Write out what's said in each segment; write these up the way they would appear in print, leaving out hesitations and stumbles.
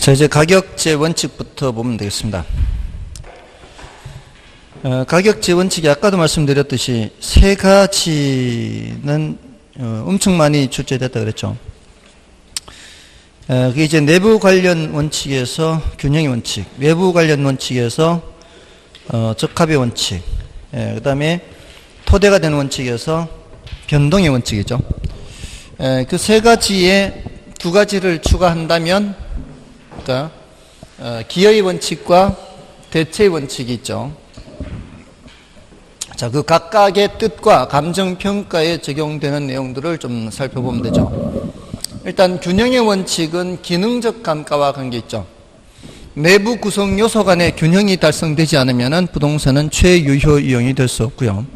자, 이제 가격제 원칙부터 보면 되겠습니다. 가격제 원칙이 아까도 말씀드렸듯이 세 가지는 엄청 많이 출제됐다 그랬죠. 그게 이제 내부 관련 원칙에서 균형의 원칙, 외부 관련 원칙에서 적합의 원칙, 그 다음에 토대가 되는 원칙에서 변동의 원칙이죠. 그 세 가지에 두 가지를 추가한다면, 그러니까 기여의 원칙과 대체의 원칙이 있죠. 자, 그 각각의 뜻과 감정평가에 적용되는 내용들을 좀 살펴보면 되죠. 일단 균형의 원칙은 기능적 감가와 관계있죠. 내부 구성 요소 간의 균형이 달성되지 않으면 부동산은 최유효 이용이 될 수 없고요.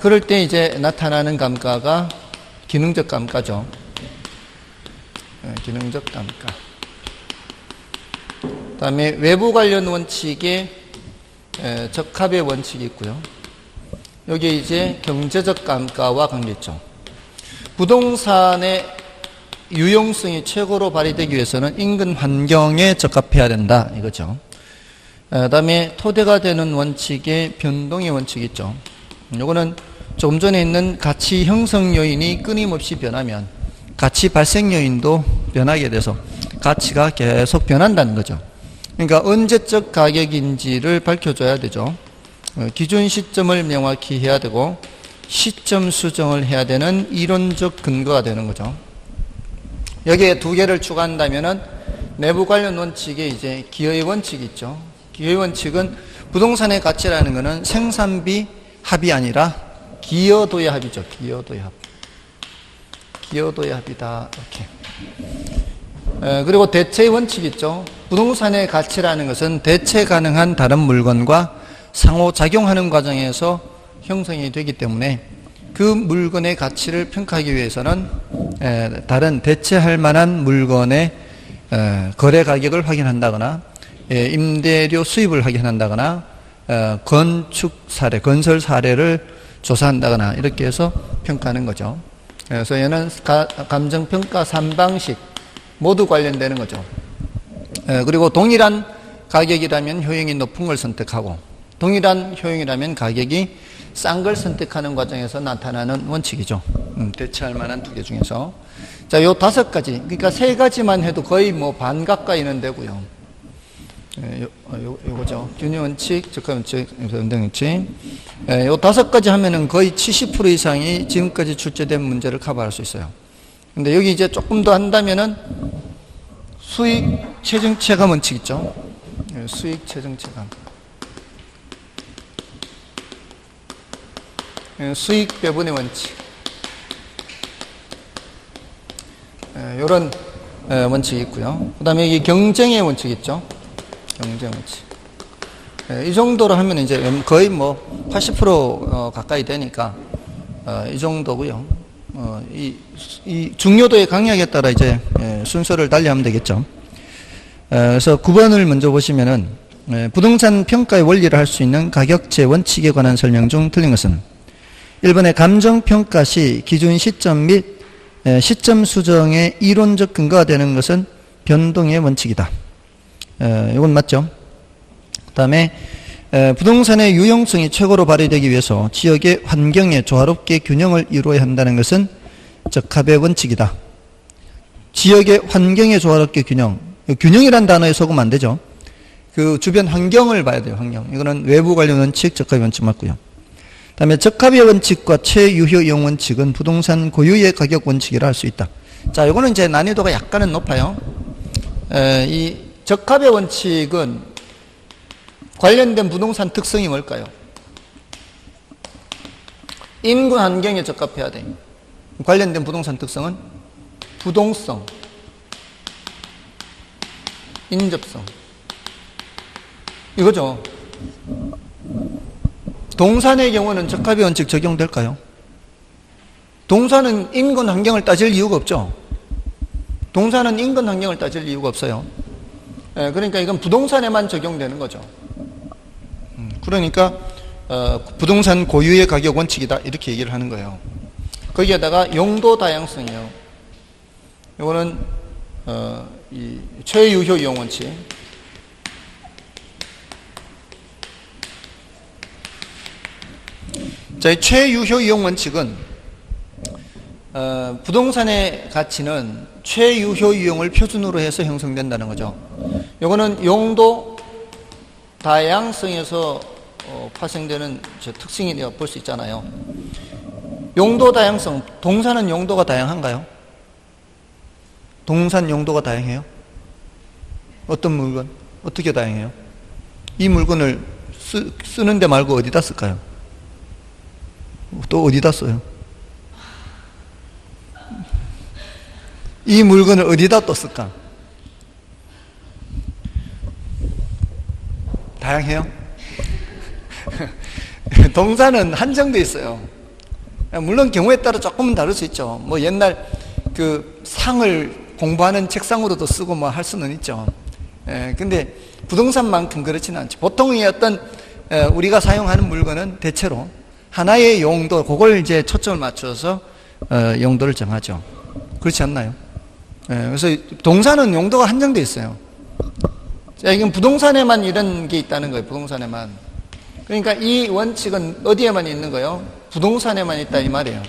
그럴 때 이제 나타나는 감가가 기능적 감가죠. 기능적 감가. 그 다음에 외부 관련 원칙에 적합의 원칙이 있고요. 여기에 이제 경제적 감가와 관계있죠. 부동산의 유용성이 최고로 발휘되기 위해서는 인근 환경에 적합해야 된다 이거죠. 그 다음에 토대가 되는 원칙에 변동의 원칙이 있죠. 요거는 조금 전에 있는 가치 형성 요인이 끊임없이 변하면 가치 발생 요인도 변하게 돼서 가치가 계속 변한다는 거죠. 그러니까 언제적 가격인지를 밝혀줘야 되죠. 기준 시점을 명확히 해야 되고 시점 수정을 해야 되는 이론적 근거가 되는 거죠. 여기에 두 개를 추가한다면은 내부 관련 원칙에 이제 기여의 원칙이 있죠. 기여의 원칙은 부동산의 가치라는 것은 생산비 합이 아니라 기여도의 합이죠. 기여도의 합. 기여도의 합이다. 이렇게. 그리고 대체의 원칙이 있죠. 부동산의 가치라는 것은 대체 가능한 다른 물건과 상호작용하는 과정에서 형성이 되기 때문에 그 물건의 가치를 평가하기 위해서는 다른 대체할 만한 물건의 거래 가격을 확인한다거나 임대료 수입을 확인한다거나 건축 사례, 건설 사례를 조사한다거나 이렇게 해서 평가하는 거죠. 그래서 얘는 감정평가 3방식 모두 관련되는 거죠. 그리고 동일한 가격이라면 효용이 높은 걸 선택하고 동일한 효용이라면 가격이 싼 걸 선택하는 과정에서 나타나는 원칙이죠. 대체할 만한 두 개 중에서. 자, 요 5가지. 그러니까 3가지만 해도 거의 뭐 반 가까이는 되고요. 요거죠. 균형 원칙, 적합 원칙, 변동 원칙. 요 5가지 하면은 거의 70% 이상이 지금까지 출제된 문제를 커버할 수 있어요. 근데 여기 이제 조금 더 한다면은 수익 최종 체감 원칙 있죠. 수익 최종 체감. 수익 배분의 원칙. 이런 원칙이 있고요. 그 다음에 여기 경쟁의 원칙 있죠. 경쟁 원칙. 이 정도로 하면 이제 거의 뭐 80% 가까이 되니까 이 정도고요. 이 중요도의 강약에 따라 이제 순서를 달리하면 되겠죠. 그래서 9번을 먼저 보시면은 부동산 평가의 원리를 할 수 있는 가격제 원칙에 관한 설명 중 틀린 것은 1번의 감정평가 시 기준 시점 및 시점 수정의 이론적 근거가 되는 것은 변동의 원칙이다. 이건 맞죠? 그 다음에 부동산의 유용성이 최고로 발휘되기 위해서 지역의 환경에 조화롭게 균형을 이루어야 한다는 것은 적합의 원칙이다. 지역의 환경에 조화롭게 균형. 균형이란 단어에 속으면 안 되죠. 그 주변 환경을 봐야 돼요. 환경. 이거는 외부 관련 원칙, 적합의 원칙 맞고요. 그 다음에 적합의 원칙과 최유효 이용 원칙은 부동산 고유의 가격 원칙이라 할 수 있다. 자, 이거는 이제 난이도가 약간은 높아요. 이 적합의 원칙은 관련된 부동산 특성이 뭘까요? 인근 환경에 적합해야 돼. 관련된 부동산 특성은 부동성, 인접성. 이거죠. 동산의 경우는 적합의 원칙 적용될까요? 동산은 인근 환경을 따질 이유가 없죠. 동산은 인근 환경을 따질 이유가 없어요. 그러니까 이건 부동산에만 적용되는 거죠. 그러니까 부동산 고유의 가격 원칙이다 이렇게 얘기를 하는 거예요. 거기에다가 용도 다양성이요. 이거는 이 최유효 이용 원칙. 자, 이 최유효 이용 원칙은 부동산의 가치는 최유효 이용을 표준으로 해서 형성된다는 거죠. 요거는 용도 다양성에서 파생되는 특징이라고 볼 수 있잖아요. 용도 다양성, 동사는 용도가 다양한가요? 동산 용도가 다양해요? 어떤 물건? 어떻게 다양해요? 이 물건을 쓰는데 말고 어디다 쓸까요? 또 어디다 써요? 이 물건을 어디다 또 쓸까? 다양해요? 동사는 한정되어 있어요. 물론 경우에 따라 조금은 다를 수 있죠. 뭐 옛날 그 상을 공부하는 책상으로도 쓰고 뭐 할 수는 있죠. 근데 부동산만큼 그렇지는 않죠. 보통 이 어떤 우리가 사용하는 물건은 대체로 하나의 용도, 그걸 이제 초점을 맞춰서 용도를 정하죠. 그렇지 않나요? 그래서 동사는 용도가 한정되어 있어요. 자, 이건 부동산에만 이런 게 있다는 거예요. 부동산에만. 그러니까 이 원칙은 어디에만 있는 거예요? 부동산에만 있다 이 말이에요.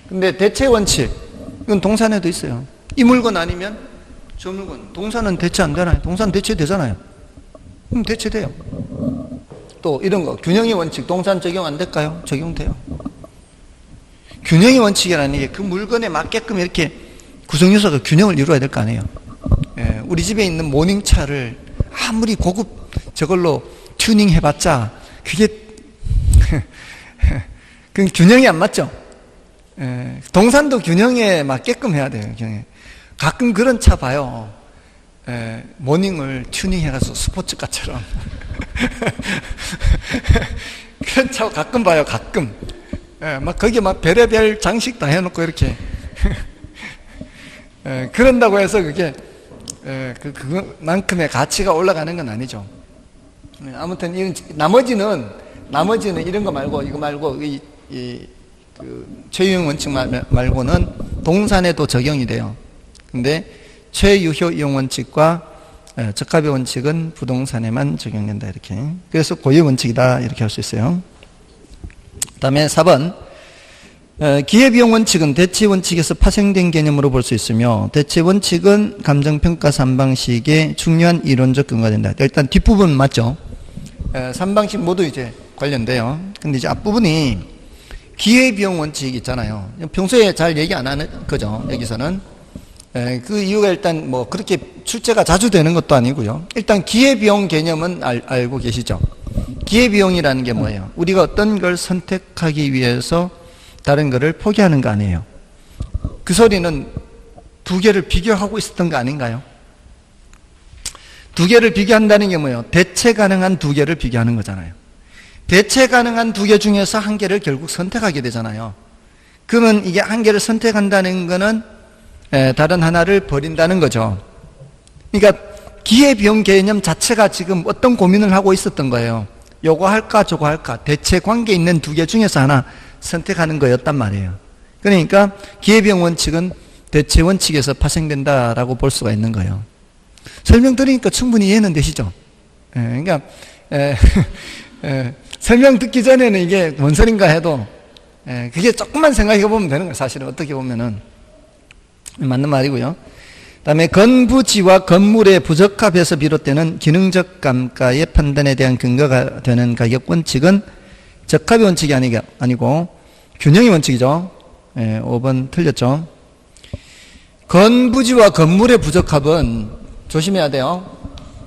근데 대체 원칙, 이건 동산에도 있어요. 이 물건 아니면 저 물건, 동사는 대체 안 되나요? 동사는 대체되잖아요. 그럼 대체돼요. 또 이런 거, 균형의 원칙, 동산 적용 안 될까요? 적용돼요. 균형의 원칙이라는 게 그 물건에 맞게끔 이렇게 구성요소가 균형을 이루어야 될 거 아니에요. 우리 집에 있는 모닝차를 아무리 고급 저걸로 튜닝 해봤자 그게 그 균형이 안 맞죠. 동산도 균형에 맞게끔 해야 돼요. 균형에. 가끔 그런 차 봐요. 모닝을 튜닝 해가지고 스포츠카처럼 그런 차 가끔 봐요. 가끔 막 거기에 막 별의별 장식 다 해놓고 이렇게 그런다고 해서 그게 그만큼의 가치가 올라가는 건 아니죠. 아무튼 이 나머지는 이런 거 말고 이거 말고 그 최유효 원칙 말고는 동산에도 적용이 돼요. 근데 최유효 이용 원칙과 적합의 원칙은 부동산에만 적용된다 이렇게. 그래서 고유의 원칙이다 이렇게 할 수 있어요. 그다음에 4번 기회비용 원칙은 대체 원칙에서 파생된 개념으로 볼 수 있으며 대체 원칙은 감정평가 3방식의 중요한 이론적 근거가 된다. 일단 뒷부분 맞죠? 3방식 모두 이제 관련돼요. 근데 이제 앞부분이 기회비용 원칙 있잖아요. 평소에 잘 얘기 안 하는 거죠. 여기서는. 그 이유가 일단 뭐 그렇게 출제가 자주 되는 것도 아니고요. 일단 기회비용 개념은 알고 계시죠? 기회비용이라는 게 뭐예요? 우리가 어떤 걸 선택하기 위해서 다른 거를 포기하는 거 아니에요. 그 소리는 두 개를 비교하고 있었던 거 아닌가요? 두 개를 비교한다는 게 뭐예요? 대체 가능한 두 개를 비교하는 거잖아요. 대체 가능한 두 개 중에서 한 개를 결국 선택하게 되잖아요. 그러면 이게 한 개를 선택한다는 거는 다른 하나를 버린다는 거죠. 그러니까 기회비용 개념 자체가 지금 어떤 고민을 하고 있었던 거예요. 요거 할까 저거 할까 대체 관계 있는 두 개 중에서 하나 선택하는 거였단 말이에요. 그러니까 기회비용 원칙은 대체 원칙에서 파생된다라고 볼 수가 있는 거예요. 설명드리니까 충분히 이해는 되시죠? 그러니까 설명 듣기 전에는 이게 뭔 소린가 해도 그게 조금만 생각해 보면 되는 거예요. 사실은 어떻게 보면은 맞는 말이고요. 그다음에 건부지와 건물의 부적합에서 비롯되는 기능적 감가의 판단에 대한 근거가 되는 가격 원칙은 적합의 원칙이 아니고 균형의 원칙이죠. 5번 틀렸죠. 건부지와 건물의 부적합은 조심해야 돼요.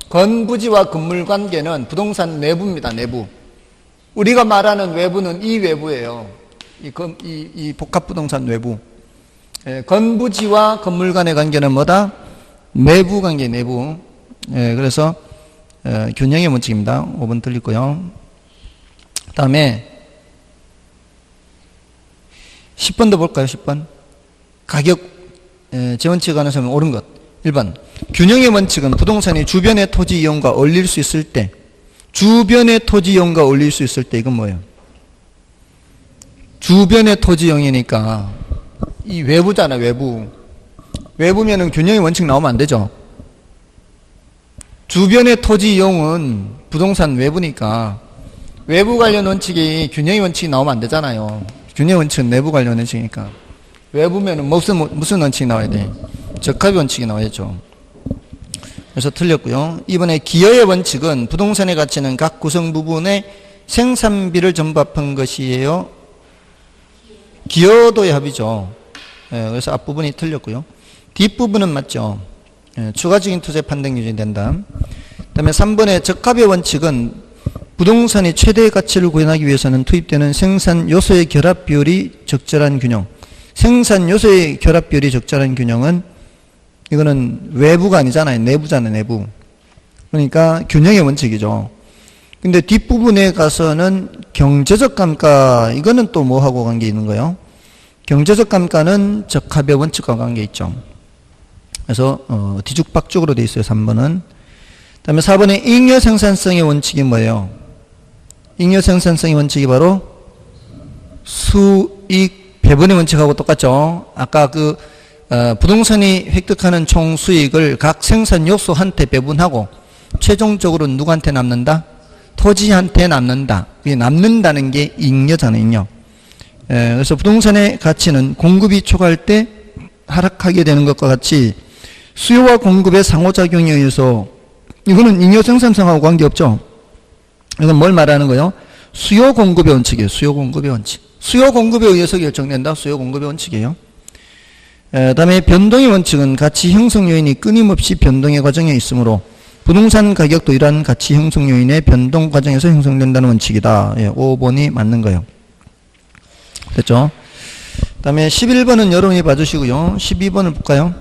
건부지와 건물 관계는 부동산 내부입니다. 내부. 우리가 말하는 외부는 이 외부예요. 이 복합부동산 외부. 건부지와 건물 간의 관계는 뭐다? 내부 관계, 내부. 그래서 균형의 원칙입니다. 5번 틀리고요. 그 다음에 10번도 볼까요? 10번. 가격 재원칙에 관해서 옳은 것. 1번. 균형의 원칙은 부동산이 주변의 토지 이용과 어울릴 수 있을 때, 주변의 토지 이용과 어울릴 수 있을 때, 이건 뭐예요? 주변의 토지 이용이니까 이 외부잖아, 외부. 외부면은 균형의 원칙 나오면 안 되죠. 주변의 토지 이용은 부동산 외부니까 외부 관련 원칙이 균형의 원칙이 나오면 안 되잖아요. 균형의 원칙은 내부 관련 원칙이니까. 외부면은 무슨 원칙이 나와야 돼? 적합의 원칙이 나와야죠. 그래서 틀렸고요. 이번에 기여의 원칙은 부동산의 가치는 각 구성 부분의 생산비를 전부 합한 것이에요. 기여도의 합이죠. 그래서 앞부분이 틀렸고요. 뒷부분은 맞죠. 추가적인 투자 판단 기준이 된다. 그 다음에 3번의 적합의 원칙은 부동산이 최대의 가치를 구현하기 위해서는 투입되는 생산 요소의 결합 비율이 적절한 균형. 생산 요소의 결합 비율이 적절한 균형은 이거는 외부가 아니잖아요. 내부잖아요. 내부. 그러니까 균형의 원칙이죠. 근데 뒷부분에 가서는 경제적 감가, 이거는 또 뭐하고 관계 있는 거예요? 경제적 감가는 적합의 원칙과 관계 있죠. 그래서 뒤죽박죽으로 돼 있어요. 3번은. 그 다음에 4번에 잉여 생산성의 원칙이 뭐예요? 잉여 생산성의 원칙이 바로 수익 배분의 원칙하고 똑같죠. 아까 부동산이 획득하는 총 수익을 각 생산 요소한테 배분하고 최종적으로 누구한테 남는다? 토지한테 남는다. 이게 남는다는 게 잉여잖아요. 잉여. 그래서 부동산의 가치는 공급이 초과할 때 하락하게 되는 것과 같이 수요와 공급의 상호작용에 의해서, 이거는 잉여 생산성하고 관계없죠. 이건 뭘 말하는 거예요? 수요 공급의 원칙이에요. 수요 공급의 원칙. 수요 공급에 의해서 결정된다. 수요 공급의 원칙이에요. 다음에 변동의 원칙은 가치 형성 요인이 끊임없이 변동의 과정에 있으므로 부동산 가격도 이러한 가치 형성 요인의 변동 과정에서 형성된다는 원칙이다. 5번이 맞는 거예요. 됐죠? 그 다음에 11번은 여러분이 봐주시고요. 12번을 볼까요?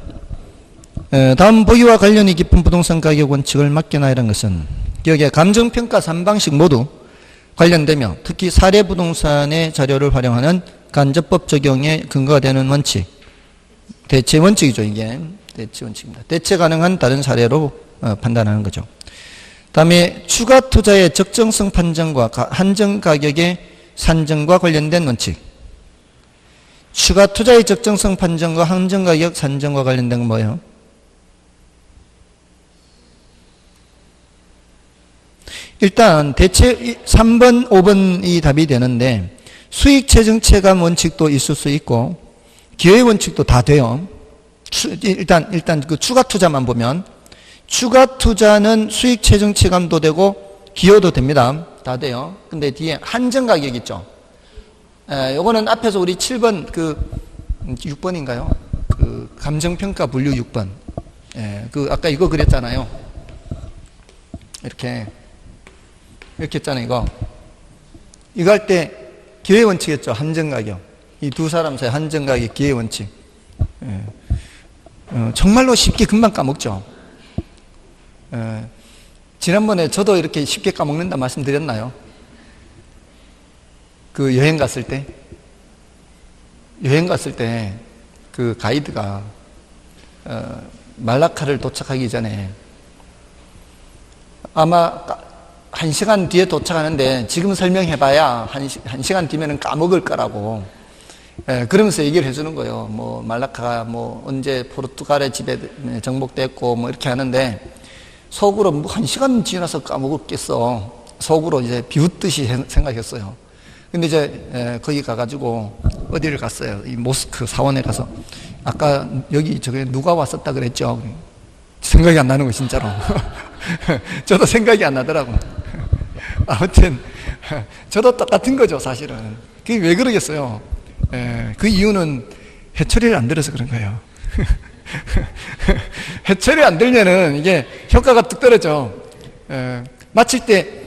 다음 보기와 관련이 깊은 부동산 가격 원칙을 맡겨놔야 하는 것은, 여기에 감정평가 3방식 모두 관련되며 특히 사례 부동산의 자료를 활용하는 간접법 적용에 근거가 되는 원칙, 대체 원칙이죠. 이게 대체 원칙입니다. 대체 가능한 다른 사례로 판단하는 거죠. 다음에 추가 투자의 적정성 판정과 한정 가격의 산정과 관련된 원칙. 추가 투자의 적정성 판정과 한정 가격 산정과 관련된 건 뭐예요? 일단 대체 3번, 5번이 답이 되는데 수익 최종 체감 원칙도 있을 수 있고 기회 원칙도 다 돼요. 일단 그 추가 투자만 보면 추가 투자는 수익 최종 체감도 되고 기여도 됩니다. 다 돼요. 근데 뒤에 한정 가격 있죠. 요거는 앞에서 우리 7번 6번인가요? 그 감정평가 분류 6번. 아까 이거 그랬잖아요. 이렇게 했잖아요. 이거 할 때 기회 원칙이었죠. 한정 가격. 이 두 사람 사이 한정 가격 기회 원칙. 정말로 쉽게 금방 까먹죠. 지난번에 저도 이렇게 쉽게 까먹는다 말씀드렸나요? 그 여행 갔을 때 그 가이드가 말라카를 도착하기 전에 아마 1시간 뒤에 도착하는데 지금 설명해봐야 1시간 뒤면은 까먹을 거라고 그러면서 얘기를 해주는 거예요. 뭐 말라카가 뭐 언제 포르투갈의 집에 정복됐고 뭐 이렇게 하는데 속으로 뭐 1시간 지나서 까먹었겠어. 속으로 이제 비웃듯이 생각했어요. 근데 이제 거기 가가지고 어디를 갔어요? 이 모스크 사원에 가서 아까 여기 저게 누가 왔었다 그랬죠? 생각이 안 나는 거 진짜로. 저도 생각이 안 나더라고. 아무튼 저도 똑같은 거죠 사실은. 그게 왜 그러겠어요? 그 이유는 해처리를 안 들어서 그런 거예요. 해처리 안 들면은 이게 효과가 뚝 떨어져. 마칠 때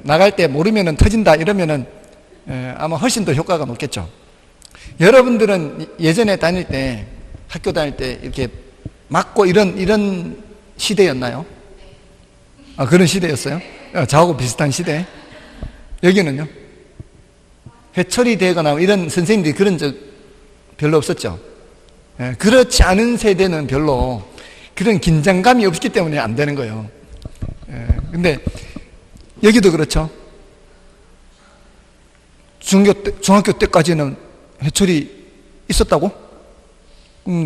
나갈 때 모르면은 터진다 이러면은 아마 훨씬 더 효과가 높겠죠. 여러분들은 예전에 다닐 때 학교 다닐 때 이렇게 맞고 이런 시대였나요? 아, 그런 시대였어요? 저하고 비슷한 시대. 여기는요? 해처리 되거나 이런 선생님들이 그런 적 별로 없었죠. 그렇지 않은 세대는 별로 그런 긴장감이 없기 때문에 안 되는 거예요. 근데 여기도 그렇죠. 중학교 때까지는 해철이 있었다고?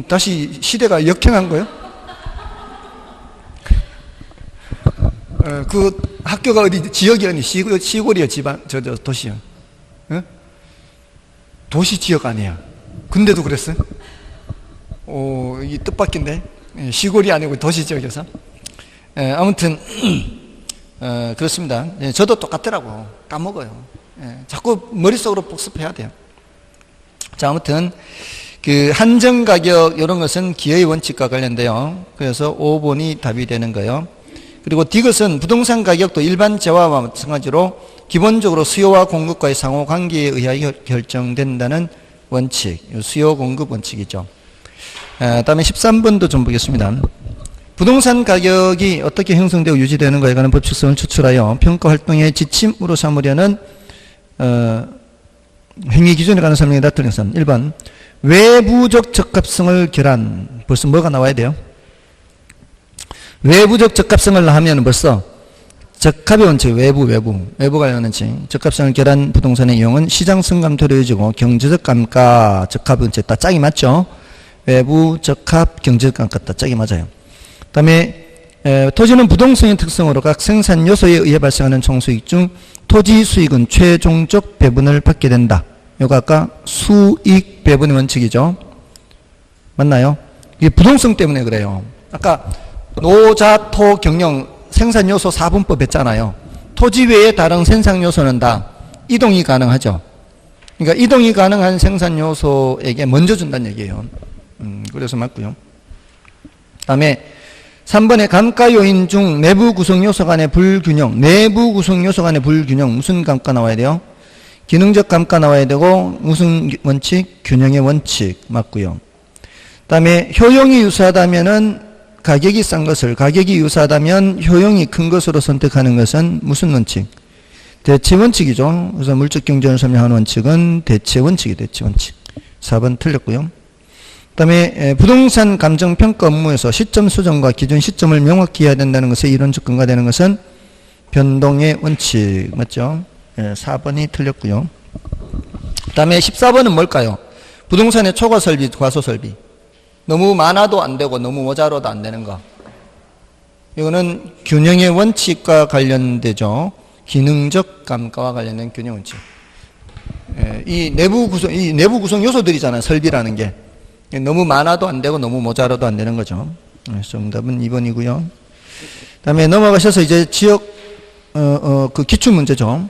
다시 시대가 역행한 거예요? 그 학교가 어디, 지역이 어디, 시골이요, 도시요? 어? 도시 지역 아니야. 근데도 그랬어요? 이 뜻밖인데? 시골이 아니고 도시 지역에서? 아무튼, 그렇습니다. 저도 똑같더라고. 까먹어요. 자꾸 머릿속으로 복습해야 돼요. 자, 아무튼, 그 한정 가격 이런 것은 기여의 원칙과 관련돼요. 그래서 5번이 답이 되는 거예요. 그리고 디귿은 부동산 가격도 일반 재화와 마찬가지로 기본적으로 수요와 공급과의 상호 관계에 의하여 결정된다는 원칙, 수요 공급 원칙이죠. 다음에 13번도 좀 보겠습니다. 부동산 가격이 어떻게 형성되고 유지되는가에 관한 법칙성을 추출하여 평가 활동의 지침으로 삼으려는 행위 기준에 관한 설명이 나타낸 것은 1번 외부적 적합성을 결한. 벌써 뭐가 나와야 돼요? 외부적 적합성을 하면 벌써 적합의 원칙, 외부 관련 원칙. 적합성을 결한 부동산의 이용은 시장성 감토로 이어지고 경제적 감가, 적합의 원칙 다 짝이 맞죠? 외부, 적합, 경제적 감가 다 짝이 맞아요. 그 다음에 토지는 부동성의 특성으로 각 생산 요소에 의해 발생하는 총수익 중 토지 수익은 최종적 배분을 받게 된다. 이거 아까 수익 배분의 원칙이죠. 맞나요? 이게 부동성 때문에 그래요. 아까 노자토 경영 생산 요소 4분법 했잖아요. 토지 외에 다른 생산 요소는 다 이동이 가능하죠. 그러니까 이동이 가능한 생산 요소에게 먼저 준다는 얘기예요. 그래서 맞고요. 다음에 3번의 감가 요인 중 내부 구성 요소 간의 불균형. 내부 구성 요소 간의 불균형. 무슨 감가 나와야 돼요? 기능적 감가 나와야 되고 무슨 원칙? 균형의 원칙 맞고요. 다음에 효용이 유사하다면은 가격이 싼 것을, 가격이 유사하다면 효용이 큰 것으로 선택하는 것은 무슨 원칙? 대체 원칙이죠. 그래서 물적 경쟁을 설명하는 원칙은 대체 원칙이 대체 원칙. 4번 틀렸고요. 그 다음에 부동산 감정평가 업무에서 시점 수정과 기준 시점을 명확히 해야 된다는 것에 이론적 근거가 되는 것은 변동의 원칙 맞죠? 4번이 틀렸고요. 그 다음에 14번은 뭘까요? 부동산의 초과 설비, 과소 설비. 너무 많아도 안 되고 너무 모자라도 안 되는 거. 이거는 균형의 원칙과 관련되죠. 기능적 감가와 관련된 균형 원칙. 이 내부 구성 요소들이잖아요. 설비라는 게. 너무 많아도 안 되고 너무 모자라도 안 되는 거죠. 정답은 2번이고요. 그다음에 넘어가셔서 이제 지역 그 기출 문제죠.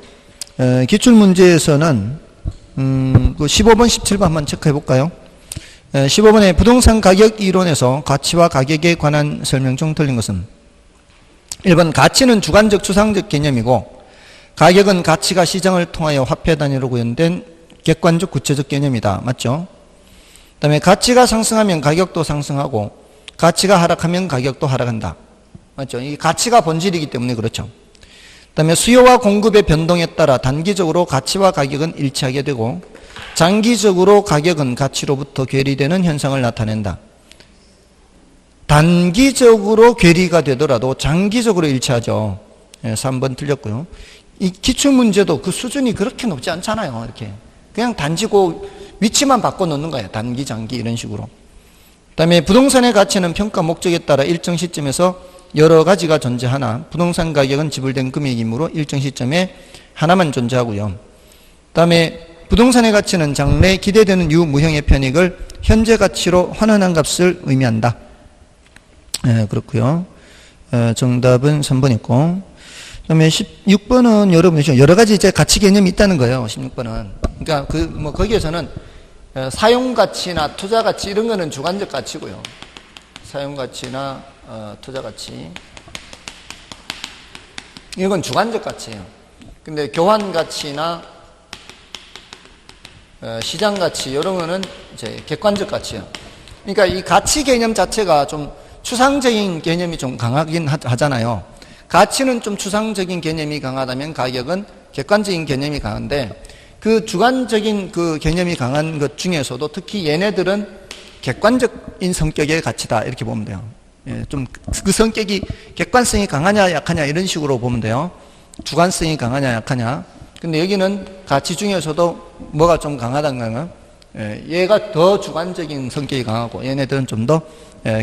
기출 문제에서는 그 15번, 17번 한번 체크해 볼까요? 15번에 부동산 가격 이론에서 가치와 가격에 관한 설명 중 틀린 것은 1번 가치는 주관적 추상적 개념이고 가격은 가치가 시장을 통하여 화폐 단위로 구현된 객관적 구체적 개념이다. 맞죠? 그 다음에 가치가 상승하면 가격도 상승하고 가치가 하락하면 가격도 하락한다. 맞죠? 이 가치가 본질이기 때문에 그렇죠. 그 다음에 수요와 공급의 변동에 따라 단기적으로 가치와 가격은 일치하게 되고 장기적으로 가격은 가치로부터 괴리되는 현상을 나타낸다. 단기적으로 괴리가 되더라도 장기적으로 일치하죠. 3번 틀렸고요. 이 기출문제도 그 수준이 그렇게 높지 않잖아요. 이렇게 그냥 단지고 위치만 바꿔놓는 거예요. 단기, 장기 이런 식으로. 그 다음에 부동산의 가치는 평가 목적에 따라 일정 시점에서 여러 가지가 존재하나 부동산 가격은 지불된 금액이므로 일정 시점에 하나만 존재하고요. 그 다음에 부동산의 가치는 장래 기대되는 유무형의 편익을 현재 가치로 환원한 값을 의미한다. 그렇고요. 정답은 3번 있고. 그 다음에 16번은 여러분이 여러 가지 이제 가치 개념이 있다는 거예요. 16번은. 그러니까 거기에서는 사용 가치나 투자 가치 이런 거는 주관적 가치고요. 사용 가치나 투자 가치. 이건 주관적 가치예요. 근데 교환 가치나 시장 가치 이런 거는 이제 객관적 가치예요. 그러니까 이 가치 개념 자체가 좀 추상적인 개념이 좀 강하긴 하잖아요. 가치는 좀 추상적인 개념이 강하다면 가격은 객관적인 개념이 강한데 그 주관적인 그 개념이 강한 것 중에서도 특히 얘네들은 객관적인 성격의 가치다 이렇게 보면 돼요. 좀 그 성격이 객관성이 강하냐 약하냐 이런 식으로 보면 돼요. 주관성이 강하냐 약하냐. 근데 여기는 가치 중에서도 뭐가 좀 강하다는 거는 얘가 더 주관적인 성격이 강하고 얘네들은 좀 더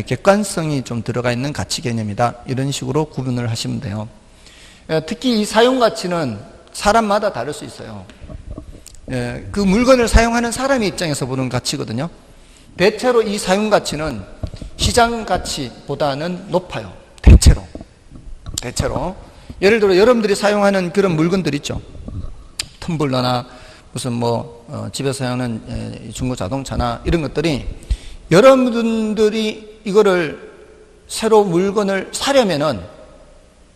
객관성이 좀 들어가 있는 가치 개념이다. 이런 식으로 구분을 하시면 돼요. 특히 이 사용 가치는 사람마다 다를 수 있어요. 그 물건을 사용하는 사람의 입장에서 보는 가치거든요. 대체로 이 사용 가치는 시장 가치보다는 높아요. 대체로. 예를 들어 여러분들이 사용하는 그런 물건들 있죠. 텀블러나 무슨 집에서 사용하는 중고 자동차나 이런 것들이 여러분들이 이거를 새로 물건을 사려면은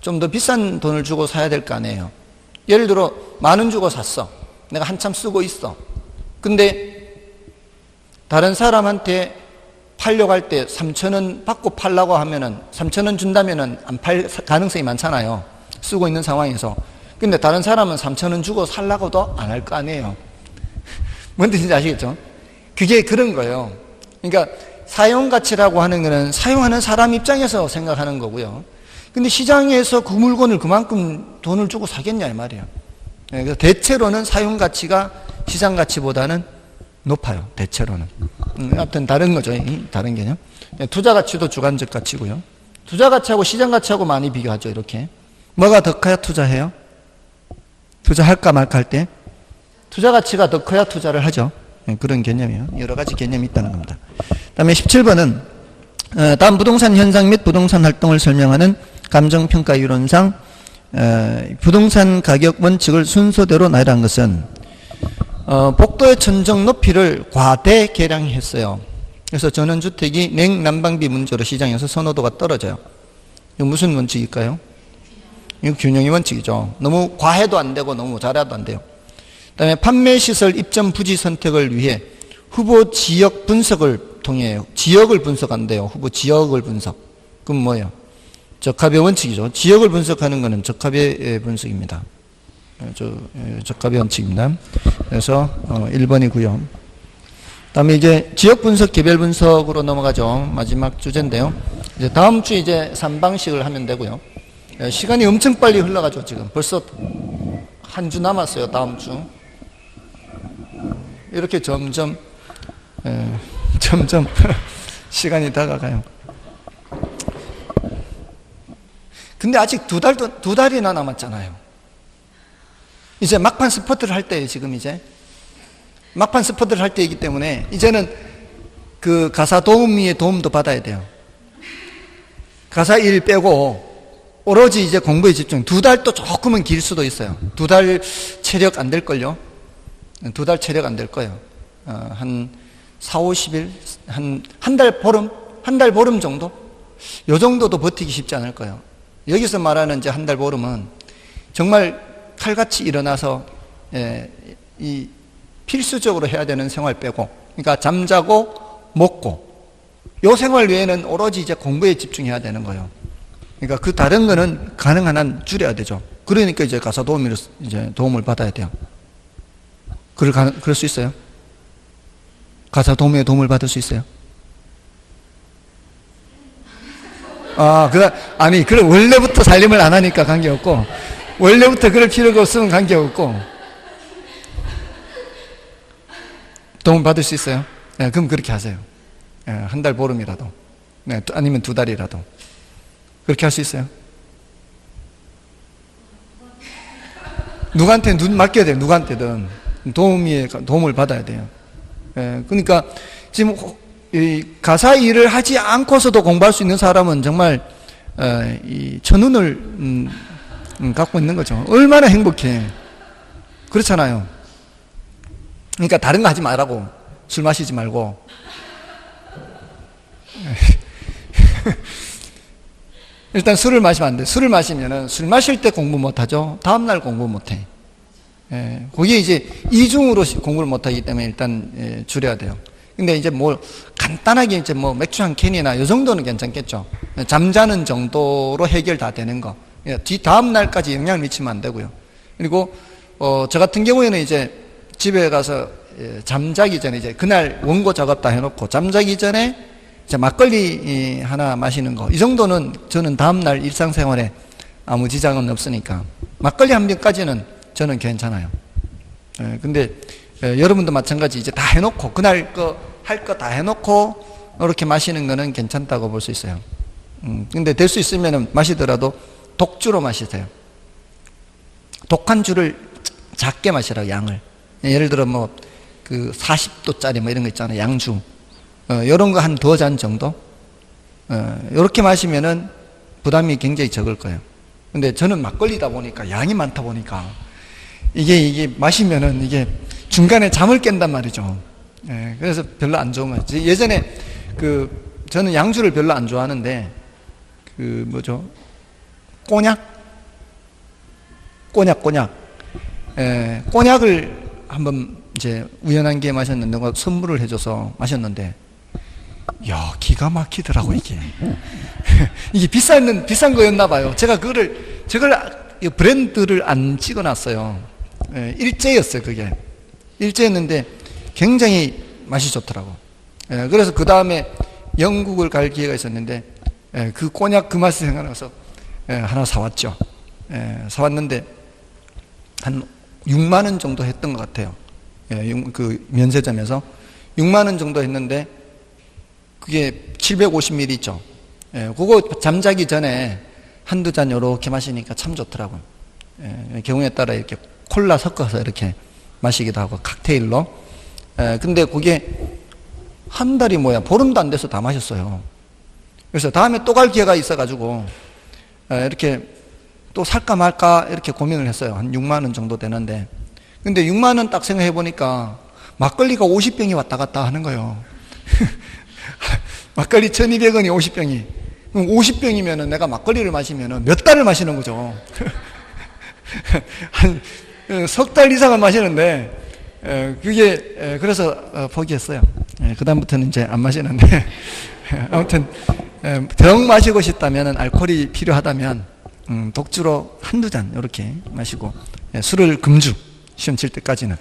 좀 더 비싼 돈을 주고 사야 될 거 아니에요. 예를 들어 10,000원 주고 샀어. 내가 한참 쓰고 있어. 근데 다른 사람한테 팔려고 할 때 3,000원 받고 팔라고 하면은 3,000원 준다면은 안 팔 가능성이 많잖아요. 쓰고 있는 상황에서. 근데 다른 사람은 3,000원 주고 살라고도 안 할 거 아니에요. 뭔 뜻인지 아시겠죠? 그게 그런 거예요. 그러니까 사용 가치라고 하는 거는 사용하는 사람 입장에서 생각하는 거고요. 근데 시장에서 그 물건을 그만큼 돈을 주고 사겠냐 이 말이에요. 그래서 대체로는 사용 가치가 시장 가치보다는 높아요. 대체로는. 아무튼 다른 거죠. 다른 개념. 투자 가치도 주관적 가치고요. 투자 가치하고 시장 가치하고 많이 비교하죠. 이렇게. 뭐가 더 커야 투자해요? 투자할까 말까 할 때 투자 가치가 더 커야 투자를 하죠. 그런 개념이에요. 여러 가지 개념이 있다는 겁니다. 그 다음에 17번은 다음 부동산 현상 및 부동산 활동을 설명하는 감정평가 이론상 부동산 가격 원칙을 순서대로 나열한 것은 복도의 천정 높이를 과대 계량했어요. 그래서 전원주택이 냉난방비 문제로 시장에서 선호도가 떨어져요. 이거 무슨 원칙일까요? 이거 균형의 원칙이죠. 너무 과해도 안 되고 너무 잘해도 안 돼요. 그 다음에 판매시설 입점 부지 선택을 위해 후보 지역 분석을 통해 지역을 분석한대요. 후보 지역을 분석. 그럼 뭐예요? 적합의 원칙이죠. 지역을 분석하는 것은 적합의 분석입니다. 적합의 원칙입니다. 그래서 1번이고요. 다음에 이제 지역 분석, 개별 분석으로 넘어가죠. 마지막 주제인데요. 이제 다음 주 이제 3방식을 하면 되고요. 시간이 엄청 빨리 흘러가죠. 지금 벌써 한 주 남았어요. 다음 주. 이렇게 점점 시간이 다가가요. 근데 아직 두 달이나 남았잖아요. 이제 막판 스퍼트를 할 때예요. 지금 이제 막판 스퍼트를 할 때이기 때문에 이제는 그 가사 도우미의 도움도 받아야 돼요. 가사 일 빼고 오로지 이제 공부에 집중. 2달도 조금은 길 수도 있어요. 2달 체력 안 될걸요. 2달 체력 안 될 거예요. 한 4, 50일, 한 달 보름 정도? 요 정도도 버티기 쉽지 않을 거예요. 여기서 말하는 이제 한 달 보름은 정말 칼같이 일어나서 이 필수적으로 해야 되는 생활 빼고, 그러니까 잠자고 먹고 요 생활 외에는 오로지 이제 공부에 집중해야 되는 거예요. 그러니까 그 다른 거는 가능한 한 줄여야 되죠. 그러니까 이제 가사 도우미로 이제 도움을 받아야 돼요. 그럴 수 있어요? 가사 도우미의 도움을 받을 수 있어요? 그럼 원래부터 살림을 안 하니까 관계없고, 원래부터 그럴 필요가 없으면 관계없고, 도움 받을 수 있어요? 네, 그럼 그렇게 하세요. 한 달 보름이라도. 네, 아니면 2달이라도. 그렇게 할 수 있어요? 누구한테 눈 맡겨야 돼요. 누구한테든. 도움을 받아야 돼요. 그러니까 지금 이 가사 일을 하지 않고서도 공부할 수 있는 사람은 정말 이 천운을 갖고 있는 거죠. 얼마나 행복해. 그렇잖아요. 그러니까 다른 거 하지 말라고. 술 마시지 말고. 일단 술을 마시면 안 돼. 술을 마시면은 술 마실 때 공부 못 하죠. 다음날 공부 못 해. 거기에 이제 이중으로 공부를 못 하기 때문에 일단 줄여야 돼요. 근데 이제 뭐 간단하게 이제 뭐 맥주 한 캔이나 요 정도는 괜찮겠죠. 잠자는 정도로 해결 다 되는 거. 다음 날까지 영향을 미치면 안 되고요. 그리고 저 같은 경우에는 이제 집에 가서 잠자기 전에 이제 그날 원고 작업 다 해놓고 잠자기 전에 이제 막걸리 하나 마시는 거. 이 정도는 저는 다음 날 일상생활에 아무 지장은 없으니까 막걸리 한 병까지는 저는 괜찮아요. 근데 여러분도 마찬가지 이제 다 해놓고 그날 할 거 다 해놓고 이렇게 마시는 거는 괜찮다고 볼 수 있어요. 근데 될 수 있으면 마시더라도 독주로 마시세요. 독한 주를 작게 마시라고, 양을. 예를 들어 뭐 그 40도짜리 뭐 이런 거 있잖아요. 양주. 이런 거 한 2잔 정도. 이렇게 마시면은 부담이 굉장히 적을 거예요. 근데 저는 막걸리다 보니까 양이 많다 보니까 이게 마시면은 이게 중간에 잠을 깬단 말이죠. 그래서 별로 안 좋은 거예요. 예전에 저는 양주를 별로 안 좋아하는데 꼬냑을 한번 이제 우연한 기회에 마셨는데 누가 선물을 해줘서 마셨는데 야, 기가 막히더라고 이게. 이게 비싼 거였나 봐요. 저걸 브랜드를 안 찍어놨어요. 일제였어요. 그게 일제였는데 굉장히 맛이 좋더라고. 그래서 그 다음에 영국을 갈 기회가 있었는데 그 꼬냑 그 맛이 생각나서 하나 사왔죠. 사왔는데 한 6만 원 정도 했던 것 같아요. 그 면세점에서 6만 원 정도 했는데 그게 750ml 있죠. 그거 잠자기 전에 한두 잔 요렇게 마시니까 참 좋더라고요. 경우에 따라 이렇게 콜라 섞어서 이렇게 마시기도 하고 칵테일로. 근데 그게 한 달이 보름도 안 돼서 다 마셨어요. 그래서 다음에 또 갈 기회가 있어가지고 이렇게 또 살까 말까 이렇게 고민을 했어요. 한 6만 원 정도 되는데. 근데 6만 원 딱 생각해 보니까 막걸리가 50병이 왔다 갔다 하는 거예요. 막걸리 1200원이 50병이. 그럼 50병이면은 내가 막걸리를 마시면은 몇 달을 마시는 거죠. 한 석 달 이상은 마시는데, 그래서 포기했어요. 그다음부터는 이제 안 마시는데, 아무튼, 정 마시고 싶다면, 알코올이 필요하다면, 독주로 한두 잔, 이렇게 마시고, 술을 금주, 시험 칠 때까지는.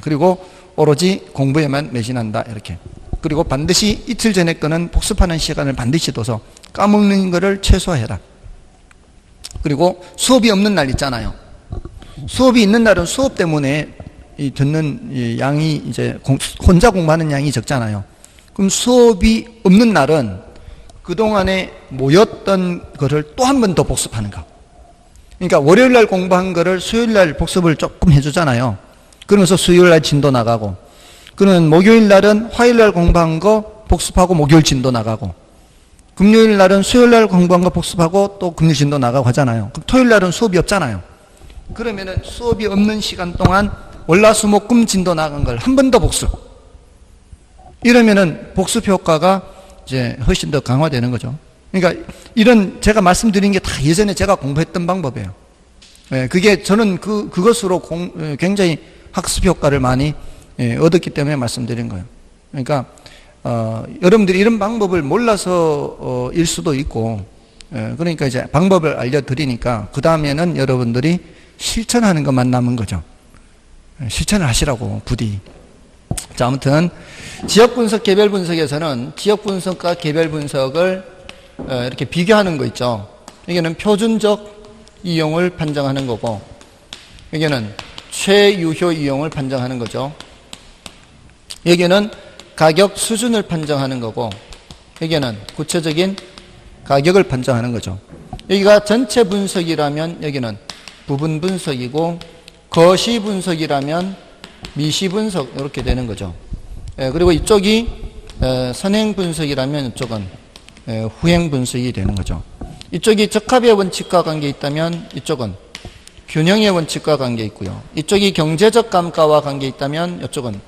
그리고 오로지 공부에만 매진한다, 이렇게. 그리고 반드시 이틀 전에 거는 복습하는 시간을 반드시 둬서 까먹는 거를 최소화해라. 그리고 수업이 없는 날 있잖아요. 수업이 있는 날은 수업 때문에 듣는 양이 이제 혼자 공부하는 양이 적잖아요. 그럼 수업이 없는 날은 그동안에 모였던 거를 또 한 번 더 복습하는 거. 그러니까 월요일 날 공부한 거를 수요일 날 복습을 조금 해주잖아요. 그러면서 수요일 날 진도 나가고, 그러면 목요일 날은 화요일 날 공부한 거 복습하고 목요일 진도 나가고, 금요일 날은 수요일 날 공부한 거 복습하고 또 금요일 진도 나가고 하잖아요. 그럼 토요일 날은 수업이 없잖아요. 그러면은 수업이 없는 시간 동안 월화수목금 진도 나간 걸 한 번 더 복습. 이러면은 복습 효과가 이제 훨씬 더 강화되는 거죠. 그러니까 이런 제가 말씀드린 게 다 예전에 제가 공부했던 방법이에요. 그게 저는 그것으로 굉장히 학습 효과를 많이 얻었기 때문에 말씀드린 거예요. 그러니까 여러분들이 이런 방법을 몰라서 일 수도 있고, 그러니까 이제 방법을 알려드리니까 그 다음에는 여러분들이 실천하는 것만 남은 거죠. 실천을 하시라고 부디. 자, 아무튼 지역 분석, 개별 분석에서는 지역 분석과 개별 분석을 이렇게 비교하는 거 있죠. 여기는 표준적 이용을 판정하는 거고, 여기는 최유효 이용을 판정하는 거죠. 여기는 가격 수준을 판정하는 거고, 여기는 구체적인 가격을 판정하는 거죠. 여기가 전체 분석이라면 여기는 부분 분석이고, 거시 분석이라면 미시 분석, 이렇게 되는 거죠. 그리고 이쪽이 선행 분석이라면 이쪽은 후행 분석이 되는 거죠. 이쪽이 적합의 원칙과 관계 있다면 이쪽은 균형의 원칙과 관계 있고요. 이쪽이 경제적 감가와 관계 있다면 이쪽은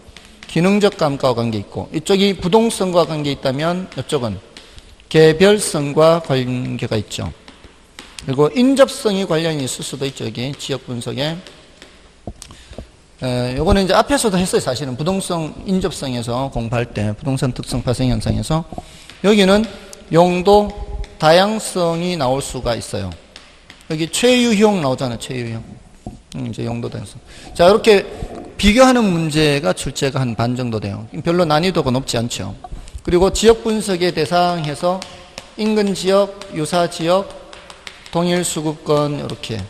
기능적 감가와 관계 있고, 이쪽이 부동성과 관계 있다면 이쪽은 개별성과 관계가 있죠. 그리고 인접성이 관련이 있을 수도 있죠. 여기 지역 분석에. 요거는 이제 앞에서도 했어요. 사실은 부동성 인접성에서 공부할 때 부동산 특성 발생 현상에서 여기는 용도 다양성이 나올 수가 있어요. 여기 최유형 나오잖아요. 최유형. 이제 용도 다양성. 자, 이렇게 비교하는 문제가 출제가 한 반 정도 돼요. 별로 난이도가 높지 않죠. 그리고 지역 분석에 대상해서 인근 지역, 유사 지역, 동일 수급권 이렇게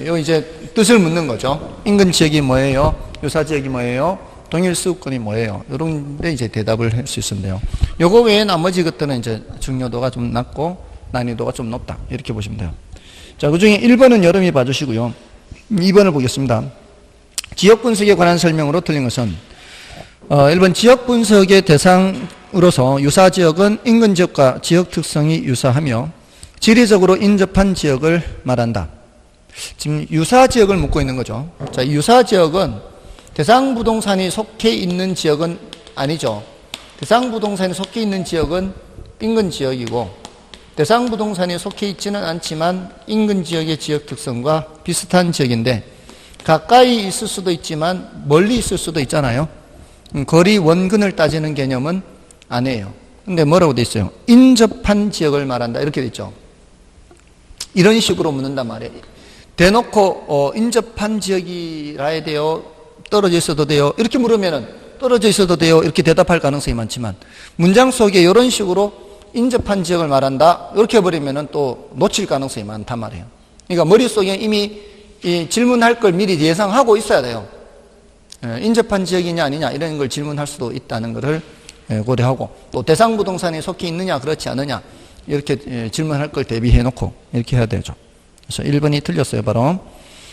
요 이제 뜻을 묻는 거죠. 인근 지역이 뭐예요? 유사 지역이 뭐예요? 동일 수급권이 뭐예요? 이런 데 이제 대답을 할 수 있는데요. 요거 외에 나머지 것들은 이제 중요도가 좀 낮고 난이도가 좀 높다. 이렇게 보시면 돼요. 자, 그 중에 1번은 여러분이 봐주시고요. 2번을 보겠습니다. 지역 분석에 관한 설명으로 틀린 것은 1번 지역 분석의 대상으로서 유사 지역은 인근 지역과 지역 특성이 유사하며 지리적으로 인접한 지역을 말한다. 지금 유사 지역을 묻고 있는 거죠. 자, 유사 지역은 대상 부동산이 속해 있는 지역은 아니죠. 대상 부동산이 속해 있는 지역은 인근 지역이고 대상 부동산이 속해 있지는 않지만 인근 지역의 지역 특성과 비슷한 지역인데 가까이 있을 수도 있지만 멀리 있을 수도 있잖아요. 거리 원근을 따지는 개념은 아니에요. 근데 뭐라고 돼 있어요? 인접한 지역을 말한다. 이렇게 돼 있죠. 이런 식으로 묻는단 말이에요. 대놓고 인접한 지역이라 해야 돼요? 떨어져 있어도 돼요? 이렇게 물으면은 떨어져 있어도 돼요? 이렇게 대답할 가능성이 많지만 문장 속에 이런 식으로 인접한 지역을 말한다. 이렇게 해버리면은 또 놓칠 가능성이 많단 말이에요. 그러니까 머릿속에 이미 이 질문할 걸 미리 예상하고 있어야 돼요. 인접한 지역이냐 아니냐 이런 걸 질문할 수도 있다는 것을 고려하고 또 대상 부동산에 속해 있느냐 그렇지 않느냐 이렇게 질문할 걸 대비해 놓고 이렇게 해야 되죠. 그래서 1번이 틀렸어요. 바로.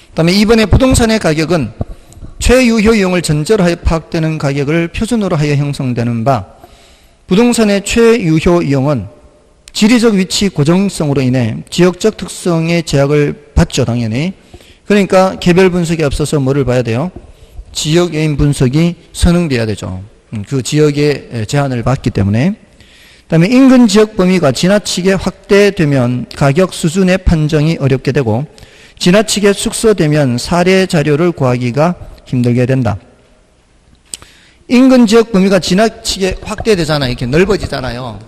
그다음에 2번의 부동산의 가격은 최유효 이용을 전제로 하여 파악되는 가격을 표준으로 하여 형성되는 바 부동산의 최유효 이용은 지리적 위치 고정성으로 인해 지역적 특성의 제약을 받죠. 당연히. 그러니까 개별 분석에 앞서서 뭐를 봐야 돼요? 지역 요인 분석이 선행돼야 되죠. 그 지역의 제한을 받기 때문에. 그다음에 인근 지역 범위가 지나치게 확대되면 가격 수준의 판정이 어렵게 되고 지나치게 축소되면 사례 자료를 구하기가 힘들게 된다. 인근 지역 범위가 지나치게 확대되잖아요. 이렇게 넓어지잖아요.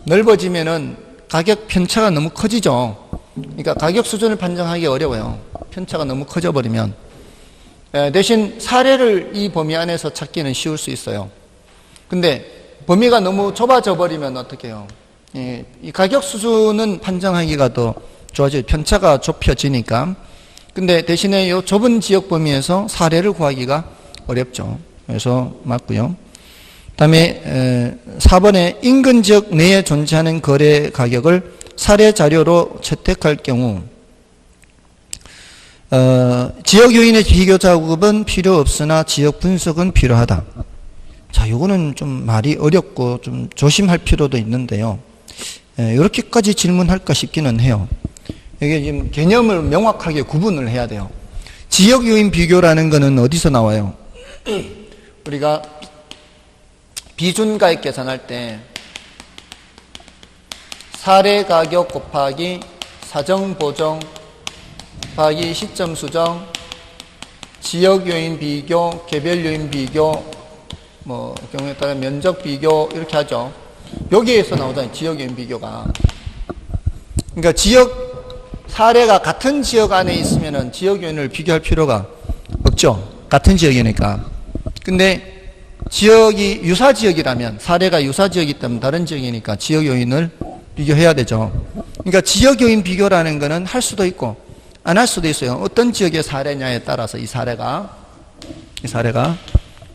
넓어지면은 가격 편차가 너무 커지죠. 그러니까 가격 수준을 판정하기 어려워요. 편차가 너무 커져버리면. 대신 사례를 이 범위 안에서 찾기는 쉬울 수 있어요. 근데 범위가 너무 좁아져 버리면 어떻게 해요? 이 가격 수준은 판정하기가 더 좋아져요. 편차가 좁혀지니까. 근데 대신에 이 좁은 지역 범위에서 사례를 구하기가 어렵죠. 그래서 맞고요. 그다음에 4번에 인근 지역 내에 존재하는 거래 가격을 사례 자료로 채택할 경우 지역 요인의 비교 작업은 필요 없으나 지역 분석은 필요하다. 자, 요거는 좀 말이 어렵고 좀 조심할 필요도 있는데요. 이렇게까지 질문할까 싶기는 해요. 이게 지금 개념을 명확하게 구분을 해야 돼요. 지역 요인 비교라는 거는 어디서 나와요? 우리가 비준가액 계산할 때 사례 가격 곱하기 사정 보정 곱하기 시점 수정 지역 요인 비교 개별 요인 비교 뭐 경우에 따라 면적 비교 이렇게 하죠. 여기에서 나오잖아요. 지역 요인 비교가. 그러니까 지역 사례가 같은 지역 안에 있으면은 지역 요인을 비교할 필요가 없죠. 같은 지역이니까. 근데 지역이 유사 지역이라면 사례가 유사 지역이 있다면 다른 지역이니까 지역 요인을 비교해야 되죠. 그러니까 지역 요인 비교라는 거는 할 수도 있고 안 할 수도 있어요. 어떤 지역의 사례냐에 따라서 이 사례가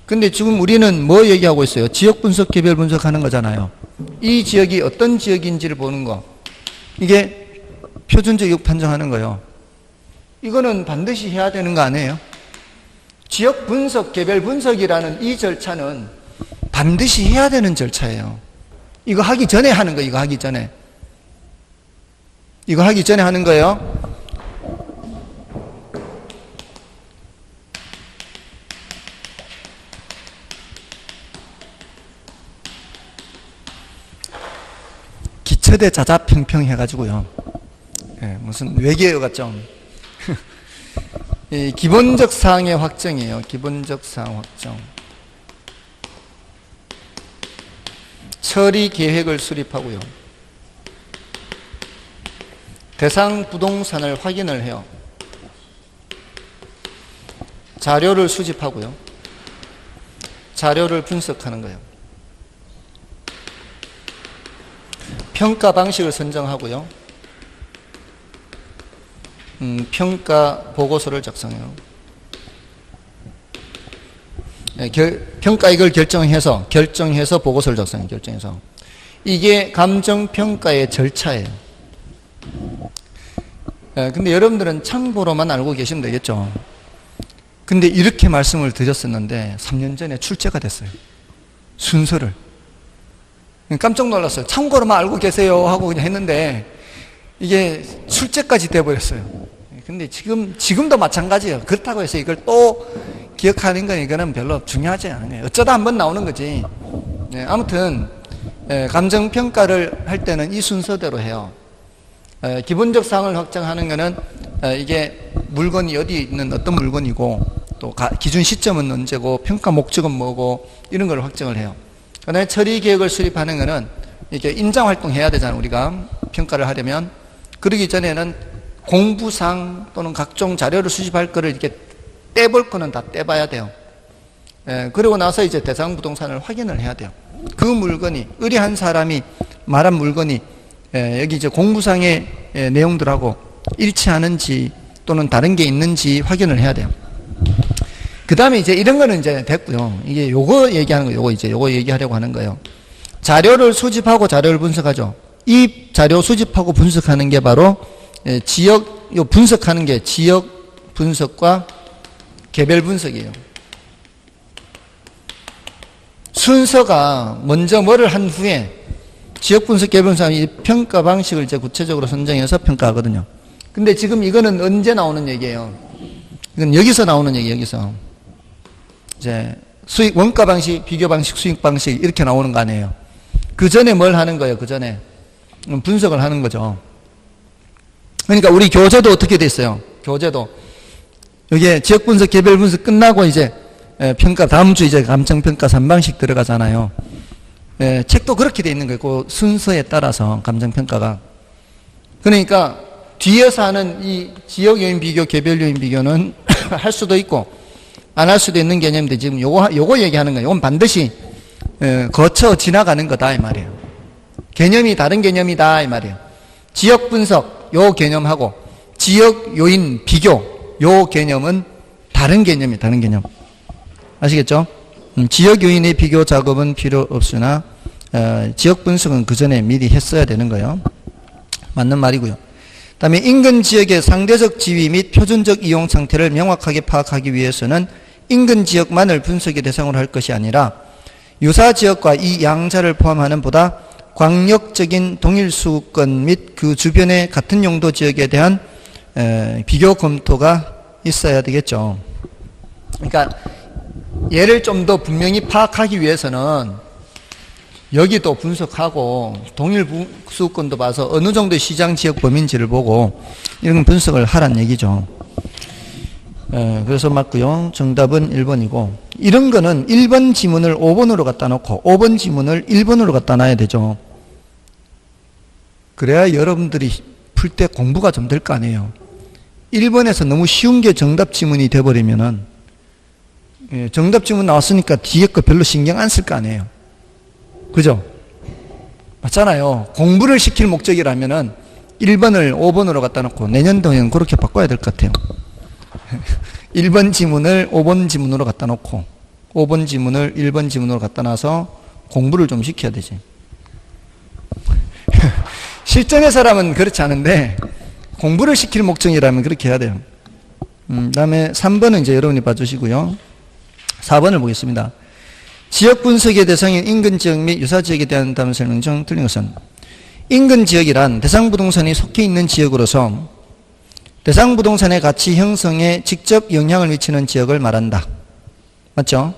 근데 지금 우리는 뭐 얘기하고 있어요? 지역 분석, 개별 분석하는 거잖아요. 이 지역이 어떤 지역인지를 보는 거. 이게 표준적 이익 판정하는 거예요. 이거는 반드시 해야 되는 거 아니에요? 지역 분석, 개별 분석이라는 이 절차는 반드시 해야 되는 절차예요. 이거 하기 전에 하는 거, 이거 하기 전에. 이거 하기 전에 하는 거예요. 기초대 자자평평 해가지고요. 무슨 외계어 같죠? 기본적 사항의 확정이에요. 기본적 사항 확정. 처리 계획을 수립하고요. 대상 부동산을 확인을 해요. 자료를 수집하고요. 자료를 분석하는 거예요. 평가 방식을 선정하고요. 평가 보고서를 작성해요. 평가 이걸 결정해서 보고서를 작성해요. 결정해서. 이게 감정평가의 절차예요. 근데 여러분들은 참고로만 알고 계시면 되겠죠. 근데 이렇게 말씀을 드렸었는데 3년 전에 출제가 됐어요. 순서를. 깜짝 놀랐어요. 참고로만 알고 계세요 하고 그냥 했는데 이게 출제까지 돼버렸어요. 근데 지금도 마찬가지예요. 그렇다고 해서 이걸 또 기억하는 건 이거는 별로 중요하지 않은 거예요. 어쩌다 한번 나오는 거지. 아무튼 감정평가를 할 때는 이 순서대로 해요. 기본적 사항을 확정하는 거는 이게 물건이 어디 있는 어떤 물건이고 또 기준 시점은 언제고 평가 목적은 뭐고 이런 걸 확정을 해요. 그 다음에 처리 계획을 수립하는 거는 이렇게 임장 활동 해야 되잖아요. 우리가 평가를 하려면. 그러기 전에는 공부상 또는 각종 자료를 수집할 거를 이렇게 떼볼 거는 다 떼봐야 돼요. 그러고 나서 이제 대상 부동산을 확인을 해야 돼요. 그 물건이 의뢰한 사람이 말한 물건이 여기 이제 공부상의 내용들하고 일치하는지 또는 다른 게 있는지 확인을 해야 돼요. 그 다음에 이제 이런 거는 이제 됐고요. 이게 요거 얘기하는 거예요. 요거 얘기하려고 하는 거예요. 자료를 수집하고 자료를 분석하죠. 이 자료 수집하고 분석하는 게 바로 분석하는 게 지역 분석과 개별 분석이에요. 순서가 먼저 뭐를 한 후에 지역 분석, 개별 분석, 이 평가 방식을 이제 구체적으로 선정해서 평가하거든요. 근데 지금 이거는 언제 나오는 얘기예요? 이건 여기서 나오는 얘기예요, 여기서. 이제 원가 방식, 비교 방식, 수익 방식 이렇게 나오는 거 아니에요. 그 전에 뭘 하는 거예요? 그 전에 분석을 하는 거죠. 그러니까 우리 교재도 어떻게 돼 있어요? 교재도 여기에 지역 분석, 개별 분석 끝나고 이제 평가, 다음 주 이제 감정평가 3방식 들어가잖아요. 책도 그렇게 돼 있는 거예요. 그 순서에 따라서 감정평가가. 그러니까 뒤에서 하는 이 지역 요인 비교, 개별 요인 비교는 할 수도 있고 안 할 수도 있는 개념인데 지금 요거 얘기하는 거예요. 이건 반드시 거쳐 지나가는 거다 이 말이에요. 개념이 다른 개념이다 이 말이에요. 지역 분석 요 개념하고 지역 요인 비교 요 개념은 다른 개념이에요. 다른 개념. 아시겠죠? 지역 요인의 비교 작업은 필요 없으나 지역 분석은 그 전에 미리 했어야 되는 거예요. 맞는 말이고요. 그 다음에 인근 지역의 상대적 지위 및 표준적 이용 상태를 명확하게 파악하기 위해서는 인근 지역만을 분석의 대상으로 할 것이 아니라 유사 지역과 이 양자를 포함하는 보다 광역적인 동일 수권 및 그 주변의 같은 용도 지역에 대한 비교 검토가 있어야 되겠죠. 그러니까 얘를 좀 더 분명히 파악하기 위해서는 여기도 분석하고 동일 수권도 봐서 어느 정도의 시장 지역 범위인지를 보고 이런 분석을 하란 얘기죠. 그래서 맞고요. 정답은 1번이고 이런 거는 1번 지문을 5번으로 갖다 놓고 5번 지문을 1번으로 갖다 놔야 되죠. 그래야 여러분들이 풀 때 공부가 좀 될 거 아니에요. 1번에서 너무 쉬운 게 정답 지문이 돼버리면은 정답 지문 나왔으니까 뒤에 거 별로 신경 안 쓸 거 아니에요. 그죠? 맞잖아요. 공부를 시킬 목적이라면은 1번을 5번으로 갖다 놓고 내년도에는 그렇게 바꿔야 될 것 같아요. 1번 지문을 5번 지문으로 갖다 놓고 5번 지문을 1번 지문으로 갖다 놔서 공부를 좀 시켜야 되지. 실전의 사람은 그렇지 않은데 공부를 시킬 목적이라면 그렇게 해야 돼요. 그 다음에 3번은 이제 여러분이 봐주시고요. 4번을 보겠습니다. 지역 분석의 대상인 인근 지역 및 유사 지역에 대한 답 설명 중 틀린 것은 인근 지역이란 대상 부동산이 속해 있는 지역으로서 대상 부동산의 가치 형성에 직접 영향을 미치는 지역을 말한다. 맞죠?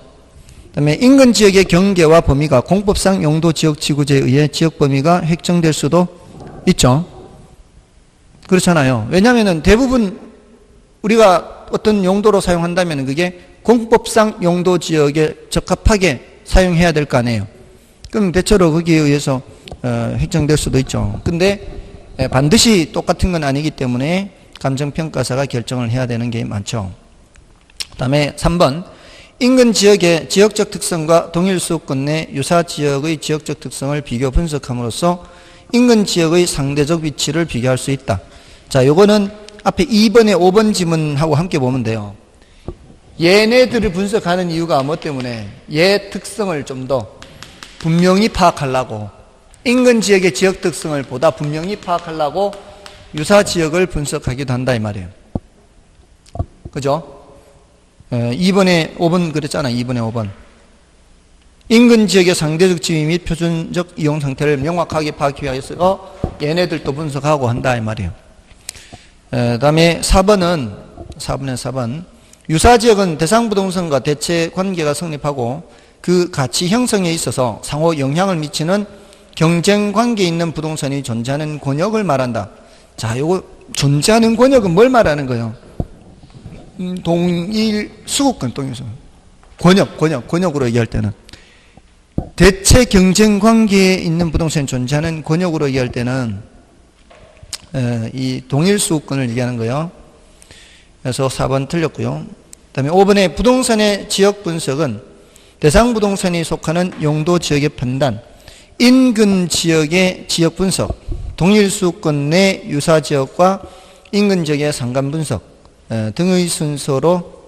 그 다음에 인근 지역의 경계와 범위가 공법상 용도 지역 지구제에 의해 지역 범위가 획정될 수도 있죠. 그렇잖아요. 왜냐하면 대부분 우리가 어떤 용도로 사용한다면 그게 공법상 용도 지역에 적합하게 사용해야 될 거 아니에요. 그럼 대체로 거기에 의해서 획정될 수도 있죠. 근데 반드시 똑같은 건 아니기 때문에 감정평가사가 결정을 해야 되는 게 많죠. 그 다음에 3번 인근 지역의 지역적 특성과 동일 수도권 내 유사 지역의 지역적 특성을 비교 분석함으로써 인근 지역의 상대적 위치를 비교할 수 있다. 자, 요거는 앞에 2번에 5번 지문하고 함께 보면 돼요. 얘네들을 분석하는 이유가 뭐 때문에? 얘 특성을 좀 더 분명히 파악하려고, 인근 지역의 지역 특성을 보다 분명히 파악하려고 유사 지역을 분석하기도 한다 이 말이에요. 그죠? 2번에 5번 그랬잖아. 2번에 5번. 인근 지역의 상대적 지위 및 표준적 이용 상태를 명확하게 파악하기 위해서 얘네들도 분석하고 한다 이 말이에요. 다음에 4번. 유사 지역은 대상 부동산과 대체 관계가 성립하고 그 가치 형성에 있어서 상호 영향을 미치는 경쟁 관계에 있는 부동산이 존재하는 권역을 말한다. 자, 요거 존재하는 권역은 뭘 말하는 거예요? 동일 수급권, 권역으로 얘기할 때는 대체 경쟁 관계에 있는 부동산이 존재하는 권역으로 얘기할 때는 이 동일 수급권을 얘기하는 거예요. 그래서 4번 틀렸고요. 그 다음에 5번에 부동산의 지역 분석은 대상 부동산이 속하는 용도 지역의 판단, 인근 지역의 지역 분석, 동일 수급권 내 유사 지역과 인근 지역의 상관 분석 등의 순서로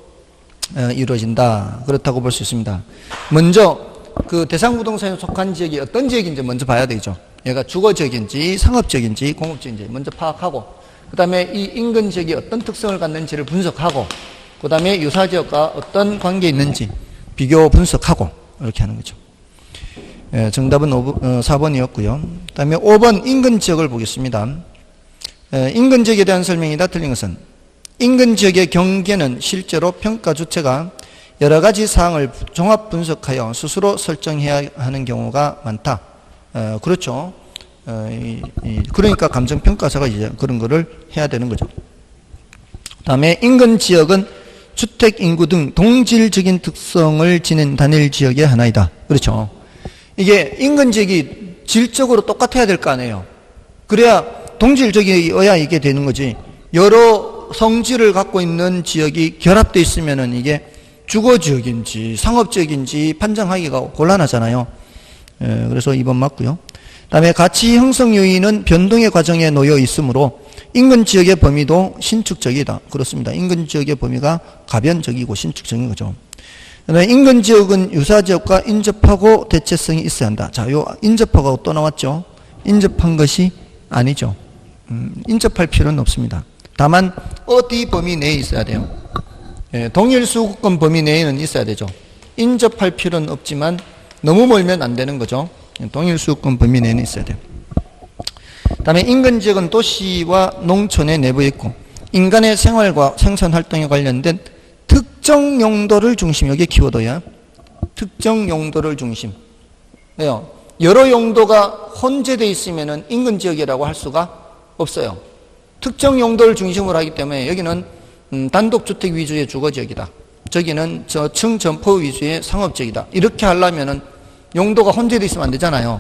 이루어진다. 그렇다고 볼 수 있습니다. 먼저 그 대상 부동산에 속한 지역이 어떤 지역인지 먼저 봐야 되죠. 얘가 주거 지역인지 상업 지역인지 공업 지역인지 먼저 파악하고, 그 다음에 이 인근 지역이 어떤 특성을 갖는지를 분석하고, 그 다음에 유사 지역과 어떤 관계에 있는지 비교 분석하고 이렇게 하는 거죠. 정답은 4번이었고요. 그 다음에 5번 인근 지역을 보겠습니다. 인근 지역에 대한 설명이다. 틀린 것은 인근 지역의 경계는 실제로 평가 주체가 여러 가지 사항을 종합 분석하여 스스로 설정해야 하는 경우가 많다. 그렇죠. 그러니까 감정평가사가 이제 그런 거를 해야 되는 거죠. 그 다음에 인근 지역은 주택 인구 등 동질적인 특성을 지닌 단일 지역의 하나이다. 그렇죠. 이게 인근 지역이 질적으로 똑같아야 될 거 아니에요. 그래야 동질적이어야 이게 되는 거지. 여러 성질을 갖고 있는 지역이 결합되어 있으면은 이게 주거 지역인지 상업 지역인지 판정하기가 곤란하잖아요. 그래서 2번 맞고요. 다음에 가치 형성 요인은 변동의 과정에 놓여 있으므로 인근 지역의 범위도 신축적이다. 그렇습니다. 인근 지역의 범위가 가변적이고 신축적인 거죠. 그다음에 인근 지역은 유사 지역과 인접하고 대체성이 있어야 한다. 자, 요 인접하고 또 나왔죠. 인접한 것이 아니죠. 인접할 필요는 없습니다. 다만 어디 범위 내에 있어야 돼요. 동일 수급권 범위 내에는 있어야 되죠. 인접할 필요는 없지만 너무 멀면 안 되는 거죠. 동일 수급권 범위 내에는 있어야 돼요. 다음에 인근 지역은 도시와 농촌의 내부에 있고 인간의 생활과 생산 활동에 관련된 특정 용도를 중심, 여기 키워드야. 특정 용도를 중심. 왜요? 여러 용도가 혼재되어 있으면 인근 지역이라고 할 수가 없어요. 특정 용도를 중심으로 하기 때문에 여기는 단독주택 위주의 주거지역이다. 저기는 저층 점포 위주의 상업지역이다. 이렇게 하려면은 용도가 혼재되어 있으면 안 되잖아요.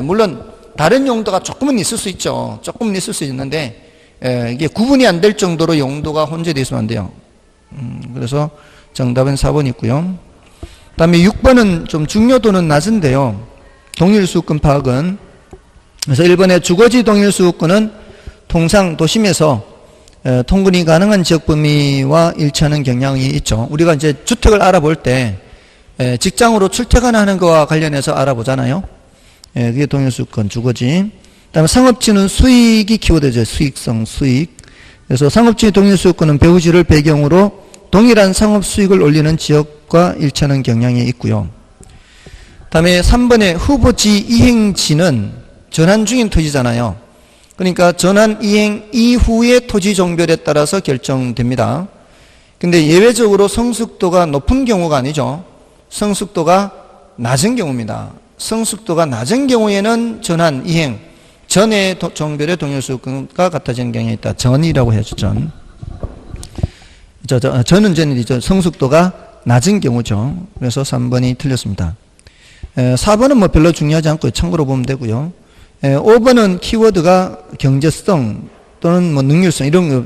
물론 다른 용도가 조금은 있을 수 있죠. 조금은 있을 수 있는데 이게 구분이 안 될 정도로 용도가 혼재되어 있으면 안 돼요. 그래서 정답은 4번 있고요. 그 다음에 6번은 좀 중요도는 낮은데요. 동일수급권 파악은, 그래서 1번의 주거지 동일수급권은 통상 도심에서 통근이 가능한 지역 범위와 일치하는 경향이 있죠. 우리가 이제 주택을 알아볼 때 직장으로 출퇴근하는 것과 관련해서 알아보잖아요. 그게 동일수급권 주거지. 그다음에 상업지는 수익이 키워드죠. 수익성, 수익. 그래서 상업지 동일수급권은 배후지를 배경으로 동일한 상업 수익을 올리는 지역과 일치하는 경향이 있고요. 다음에 3번의 후보지 이행지는 전환 중인 토지잖아요. 그러니까 전환 이행 이후의 토지 종별에 따라서 결정됩니다. 근데 예외적으로 성숙도가 높은 경우가 아니죠. 성숙도가 낮은 경우입니다. 성숙도가 낮은 경우에는 전환 이행 전의 종별의 동일수급권과 같아지는 경향이 있다. 전이라고 해야죠. 전은 전이죠. 성숙도가 낮은 경우죠. 그래서 3번이 틀렸습니다. 4번은 뭐 별로 중요하지 않고 참고로 보면 되고요. 5번은 키워드가 경제성 또는 뭐 능률성 이런 거,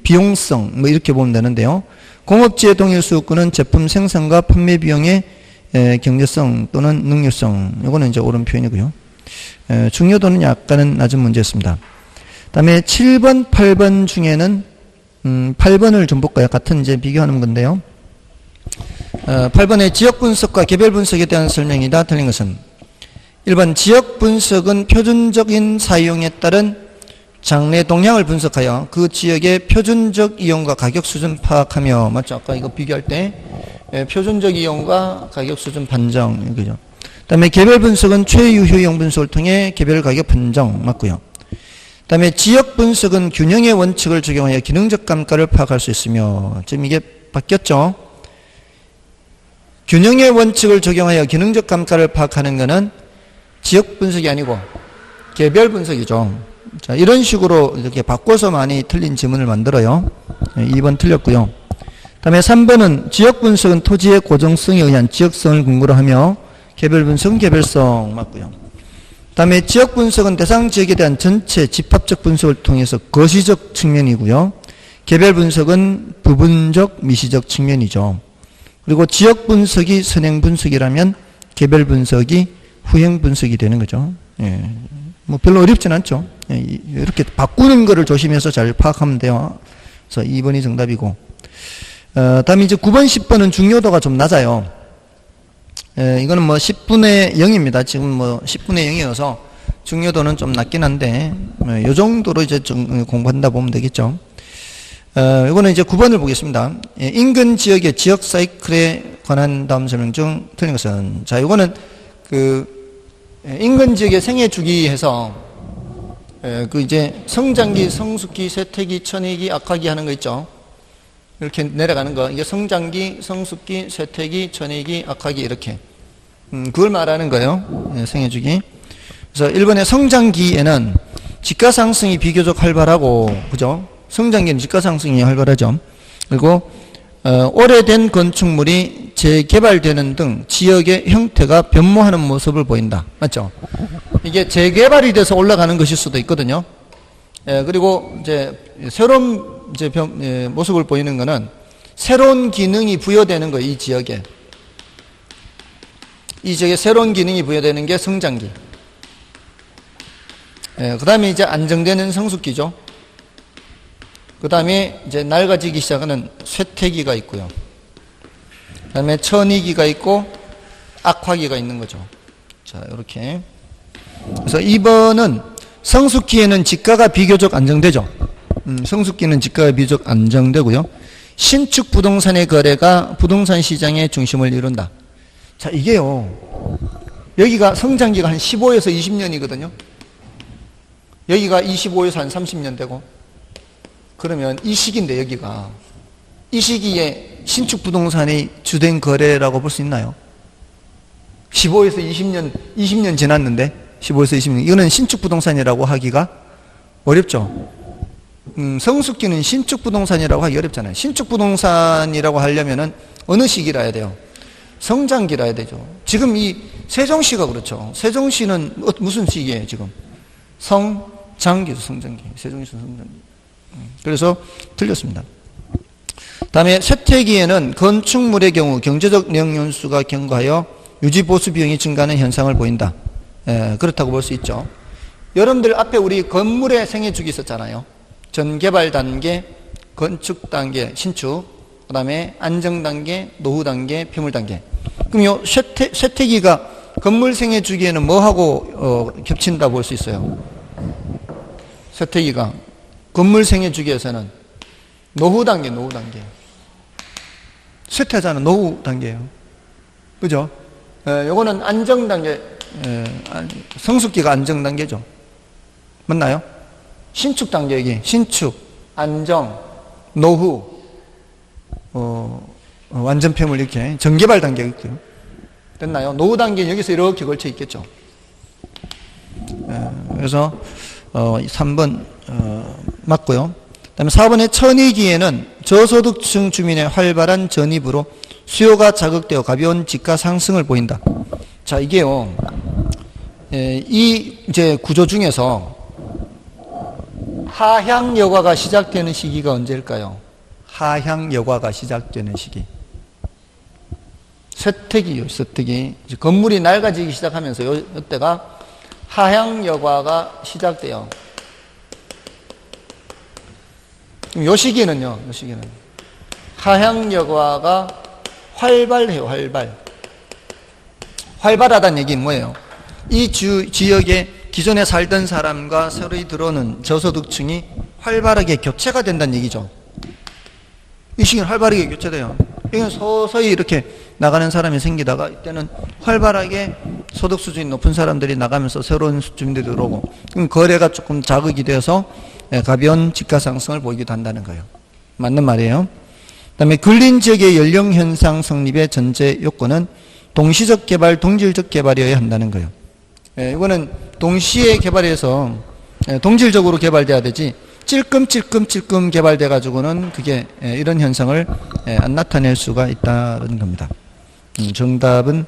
비용성 뭐 이렇게 보면 되는데요. 공업지의 동일수급권은 제품 생산과 판매 비용의 경제성 또는 능률성, 이거는 이제 옳은 표현이고요. 중요도는 약간은 낮은 문제였습니다. 다음에 7번, 8번 중에는 8번을 좀 볼까요? 같은 이제 비교하는 건데요. 8번의 지역 분석과 개별 분석에 대한 설명이다. 틀린 것은 1번 지역 분석은 표준적인 사용에 따른 장래 동향을 분석하여 그 지역의 표준적 이용과 가격 수준 파악하며, 맞죠? 아까 이거 비교할 때 표준적 이용과 가격 수준 판정, 그죠? 다음에 개별 분석은 최유효 이용 분석을 통해 개별 가격 판정, 맞고요. 다음에 지역 분석은 균형의 원칙을 적용하여 기능적 감가를 파악할 수 있으며, 지금 이게 바뀌었죠? 균형의 원칙을 적용하여 기능적 감가를 파악하는 것은 지역 분석이 아니고 개별 분석이죠. 자, 이런 식으로 이렇게 바꿔서 많이 틀린 지문을 만들어요. 2번 틀렸고요. 다음에 3번은 지역 분석은 토지의 고정성에 의한 지역성을 근거로 하며 개별 분석은 개별성, 맞고요. 다음에 지역 분석은 대상 지역에 대한 전체 집합적 분석을 통해서 거시적 측면이고요. 개별 분석은 부분적 미시적 측면이죠. 그리고 지역 분석이 선행 분석이라면 개별 분석이 후행 분석이 되는 거죠. 예. 뭐 별로 어렵진 않죠. 예. 이렇게 바꾸는 거를 조심해서 잘 파악하면 돼요. 그래서 2번이 정답이고. 다음에 이제 9번, 10번은 중요도가 좀 낮아요. 이거는 뭐 10분의 0입니다. 지금 뭐 10분의 0이어서 중요도는 좀 낮긴 한데, 요 정도로 이제 좀 공부한다 보면 되겠죠. 이거는 이제 9번을 보겠습니다. 인근 지역의 지역 사이클에 관한 다음 설명 중 틀린 것은, 자, 이거는 인근 지역의 생애 주기 해서, 이제 성장기, 성숙기, 쇠퇴기, 천회기, 악화기 하는 거 있죠. 이렇게 내려가는 거. 이게 성장기, 성숙기, 쇠퇴기, 천회기, 악화기 이렇게. 그걸 말하는 거예요. 생애 주기. 그래서 1번의 성장기에는 집가 상승이 비교적 활발하고, 그죠? 성장기는 집가 상승이 활발하죠. 그리고 오래된 건축물이 재개발되는 등 지역의 형태가 변모하는 모습을 보인다. 맞죠? 이게 재개발이 돼서 올라가는 것일 수도 있거든요. 그리고 이제 새로운 이제 모습을 보이는 것은 새로운 기능이 부여되는 거예요. 이 지역에 새로운 기능이 부여되는 게 성장기. 그 다음에 이제 안정되는 성숙기죠. 그 다음에 이제 낡아지기 시작하는 쇠퇴기가 있고요. 그 다음에 천이기가 있고 악화기가 있는 거죠. 자, 이렇게. 그래서 2번은 성숙기에는 지가가 비교적 안정되죠. 성숙기는 지가가 비교적 안정되고요. 신축 부동산의 거래가 부동산 시장의 중심을 이룬다. 자, 이게요. 여기가 성장기가 한 15에서 20년이거든요. 여기가 25에서 한 30년 되고. 그러면 이 시기인데 여기가 이 시기에 신축 부동산이 주된 거래라고 볼 수 있나요? 15에서 20년 지났는데 15에서 20년 이거는 신축 부동산이라고 하기가 어렵죠. 성숙기는 신축 부동산이라고 하기 어렵잖아요. 신축 부동산이라고 하려면은 어느 시기라 해야 돼요? 성장기라 해야 되죠. 지금 이 세종시가 그렇죠. 세종시는 무슨 시기예요 지금? 성장기죠. 성장기. 세종시는 성장기. 그래서 틀렸습니다. 다음에 쇠퇴기에는 건축물의 경우 경제적 내용연수가 경과하여 유지보수 비용이 증가하는 현상을 보인다. 그렇다고 볼 수 있죠. 여러분들 앞에 우리 건물의 생애주기 있었잖아요. 전개발 단계, 건축 단계, 신축, 그 다음에 안정 단계, 노후 단계, 폐물 단계. 그럼 요 쇠퇴기가 건물 생애주기에는 뭐하고 겹친다 볼 수 있어요? 쇠퇴기가 건물 생애 주기에서는 노후 단계. 쇠퇴자는 노후 단계예요. 그죠? 요거는 안정 단계, 성숙기가 안정 단계죠. 맞나요? 신축 단계 여기 신축, 안정, 노후, 완전 폐물 이렇게 전개발 단계가 있고요. 됐나요? 노후 단계는 여기서 이렇게 걸쳐 있겠죠. 그래서 3번 맞고요. 그다음에 4번의 천이기에는 저소득층 주민의 활발한 전입으로 수요가 자극되어 가벼운 집가 상승을 보인다. 자, 이게요. 이 이제 구조 중에서 하향 여과가 시작되는 시기가 언제일까요? 하향 여과가 시작되는 시기. 쇠퇴기요, 쇠퇴기. 건물이 낡아지기 시작하면서 이때가 하향 여과가 시작돼요. 요 시기는 하향여가가 활발해요. 활발하다는 얘기는 뭐예요? 이 지역에 기존에 살던 사람과 새로 들어오는 저소득층이 활발하게 교체가 된다는 얘기죠. 이 시기는 활발하게 교체돼요. 이건 서서히 이렇게 나가는 사람이 생기다가 이때는 활발하게 소득 수준이 높은 사람들이 나가면서 새로운 주민들이 들어오고, 그럼 거래가 조금 자극이 돼서 가벼운 집가 상승을 보이기도 한다는 거예요. 맞는 말이에요. 그다음에 근린 지역의 연령 현상 성립의 전제 요건은 동시적 개발, 동질적 개발이어야 한다는 거예요. 이거는 동시에 개발해서 동질적으로 개발돼야 되지 찔끔찔끔 개발돼 가지고는 그게 이런 현상을 안 나타낼 수가 있다는 겁니다. 정답은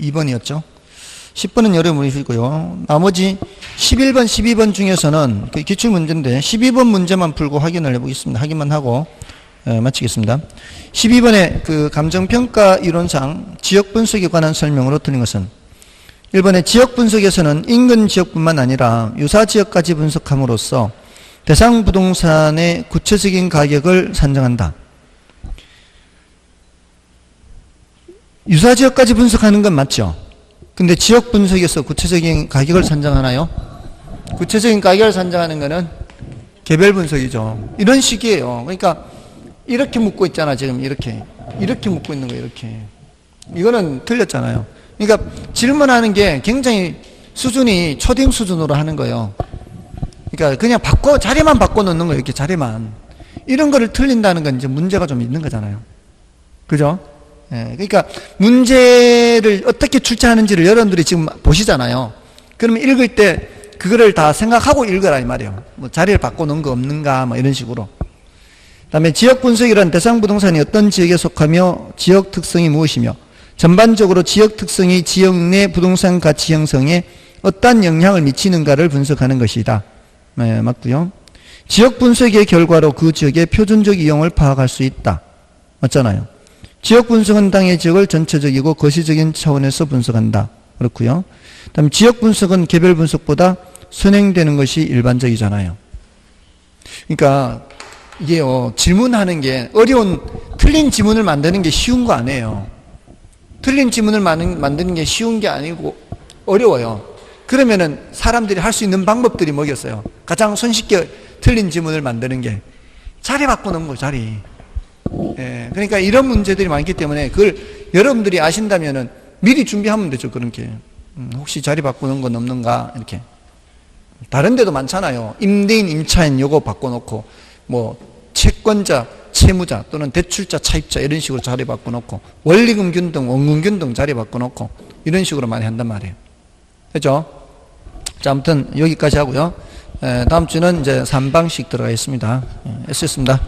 2번이었죠. 10번은 여러분이시고요. 나머지 11번, 12번 중에서는 그 기출문제인데 12번 문제만 풀고 확인을 해보겠습니다. 확인만 하고 마치겠습니다. 12번의 그 감정평가 이론상 지역 분석에 관한 설명으로 틀린 것은 1번의 지역 분석에서는 인근 지역뿐만 아니라 유사 지역까지 분석함으로써 대상 부동산의 구체적인 가격을 산정한다. 유사 지역까지 분석하는 건 맞죠? 근데 지역 분석에서 구체적인 가격을 산정하나요? 구체적인 가격을 산정하는 거는 개별 분석이죠. 이런 식이에요. 그러니까 이렇게 묶고 있잖아. 지금 이렇게 묶고 있는 거예요. 이렇게. 이거는 틀렸잖아요. 그러니까 질문하는 게 굉장히 수준이 초딩 수준으로 하는 거예요. 그러니까 그냥 자리만 바꿔 놓는 거예요. 이렇게 자리만. 이런 거를 틀린다는 건 이제 문제가 좀 있는 거잖아요. 그죠? 그러니까 문제를 어떻게 출제하는지를 여러분들이 지금 보시잖아요. 그러면 읽을 때 그거를 다 생각하고 읽으라 이 말이에요. 뭐 자리를 바꿔놓은 거 없는가 뭐 이런 식으로. 그다음에 지역 분석이란 대상 부동산이 어떤 지역에 속하며 지역 특성이 무엇이며 전반적으로 지역 특성이 지역 내 부동산 가치 형성에 어떠한 영향을 미치는가를 분석하는 것이다. 네, 맞고요. 지역 분석의 결과로 그 지역의 표준적 이용을 파악할 수 있다. 맞잖아요. 지역 분석은 당해 지역을 전체적이고 거시적인 차원에서 분석한다. 그렇고요. 그다음에 지역 분석은 개별 분석보다 선행되는 것이 일반적이잖아요. 그러니까 이게요, 질문하는 게 틀린 지문을 만드는 게 쉬운 거 아니에요. 틀린 지문을 만드는 게 쉬운 게 아니고 어려워요. 그러면은 사람들이 할 수 있는 방법들이 뭐겠어요? 가장 손쉽게 틀린 지문을 만드는 게 자리 바꾸는 거예요, 자리. 그러니까 이런 문제들이 많기 때문에 그걸 여러분들이 아신다면은 미리 준비하면 되죠. 그런 게 혹시 자리 바꾸는 건 없는가 이렇게. 다른 데도 많잖아요. 임대인, 임차인 요거 바꿔놓고 뭐 채권자, 채무자 또는 대출자, 차입자 이런 식으로 자리 바꿔놓고 원리금 균등, 원금 균등 자리 바꿔놓고 이런 식으로 많이 한단 말이에요. 그죠? 자, 아무튼 여기까지 하고요. 다음 주는 이제 3방식 들어가 있습니다. 애쓰셨습니다.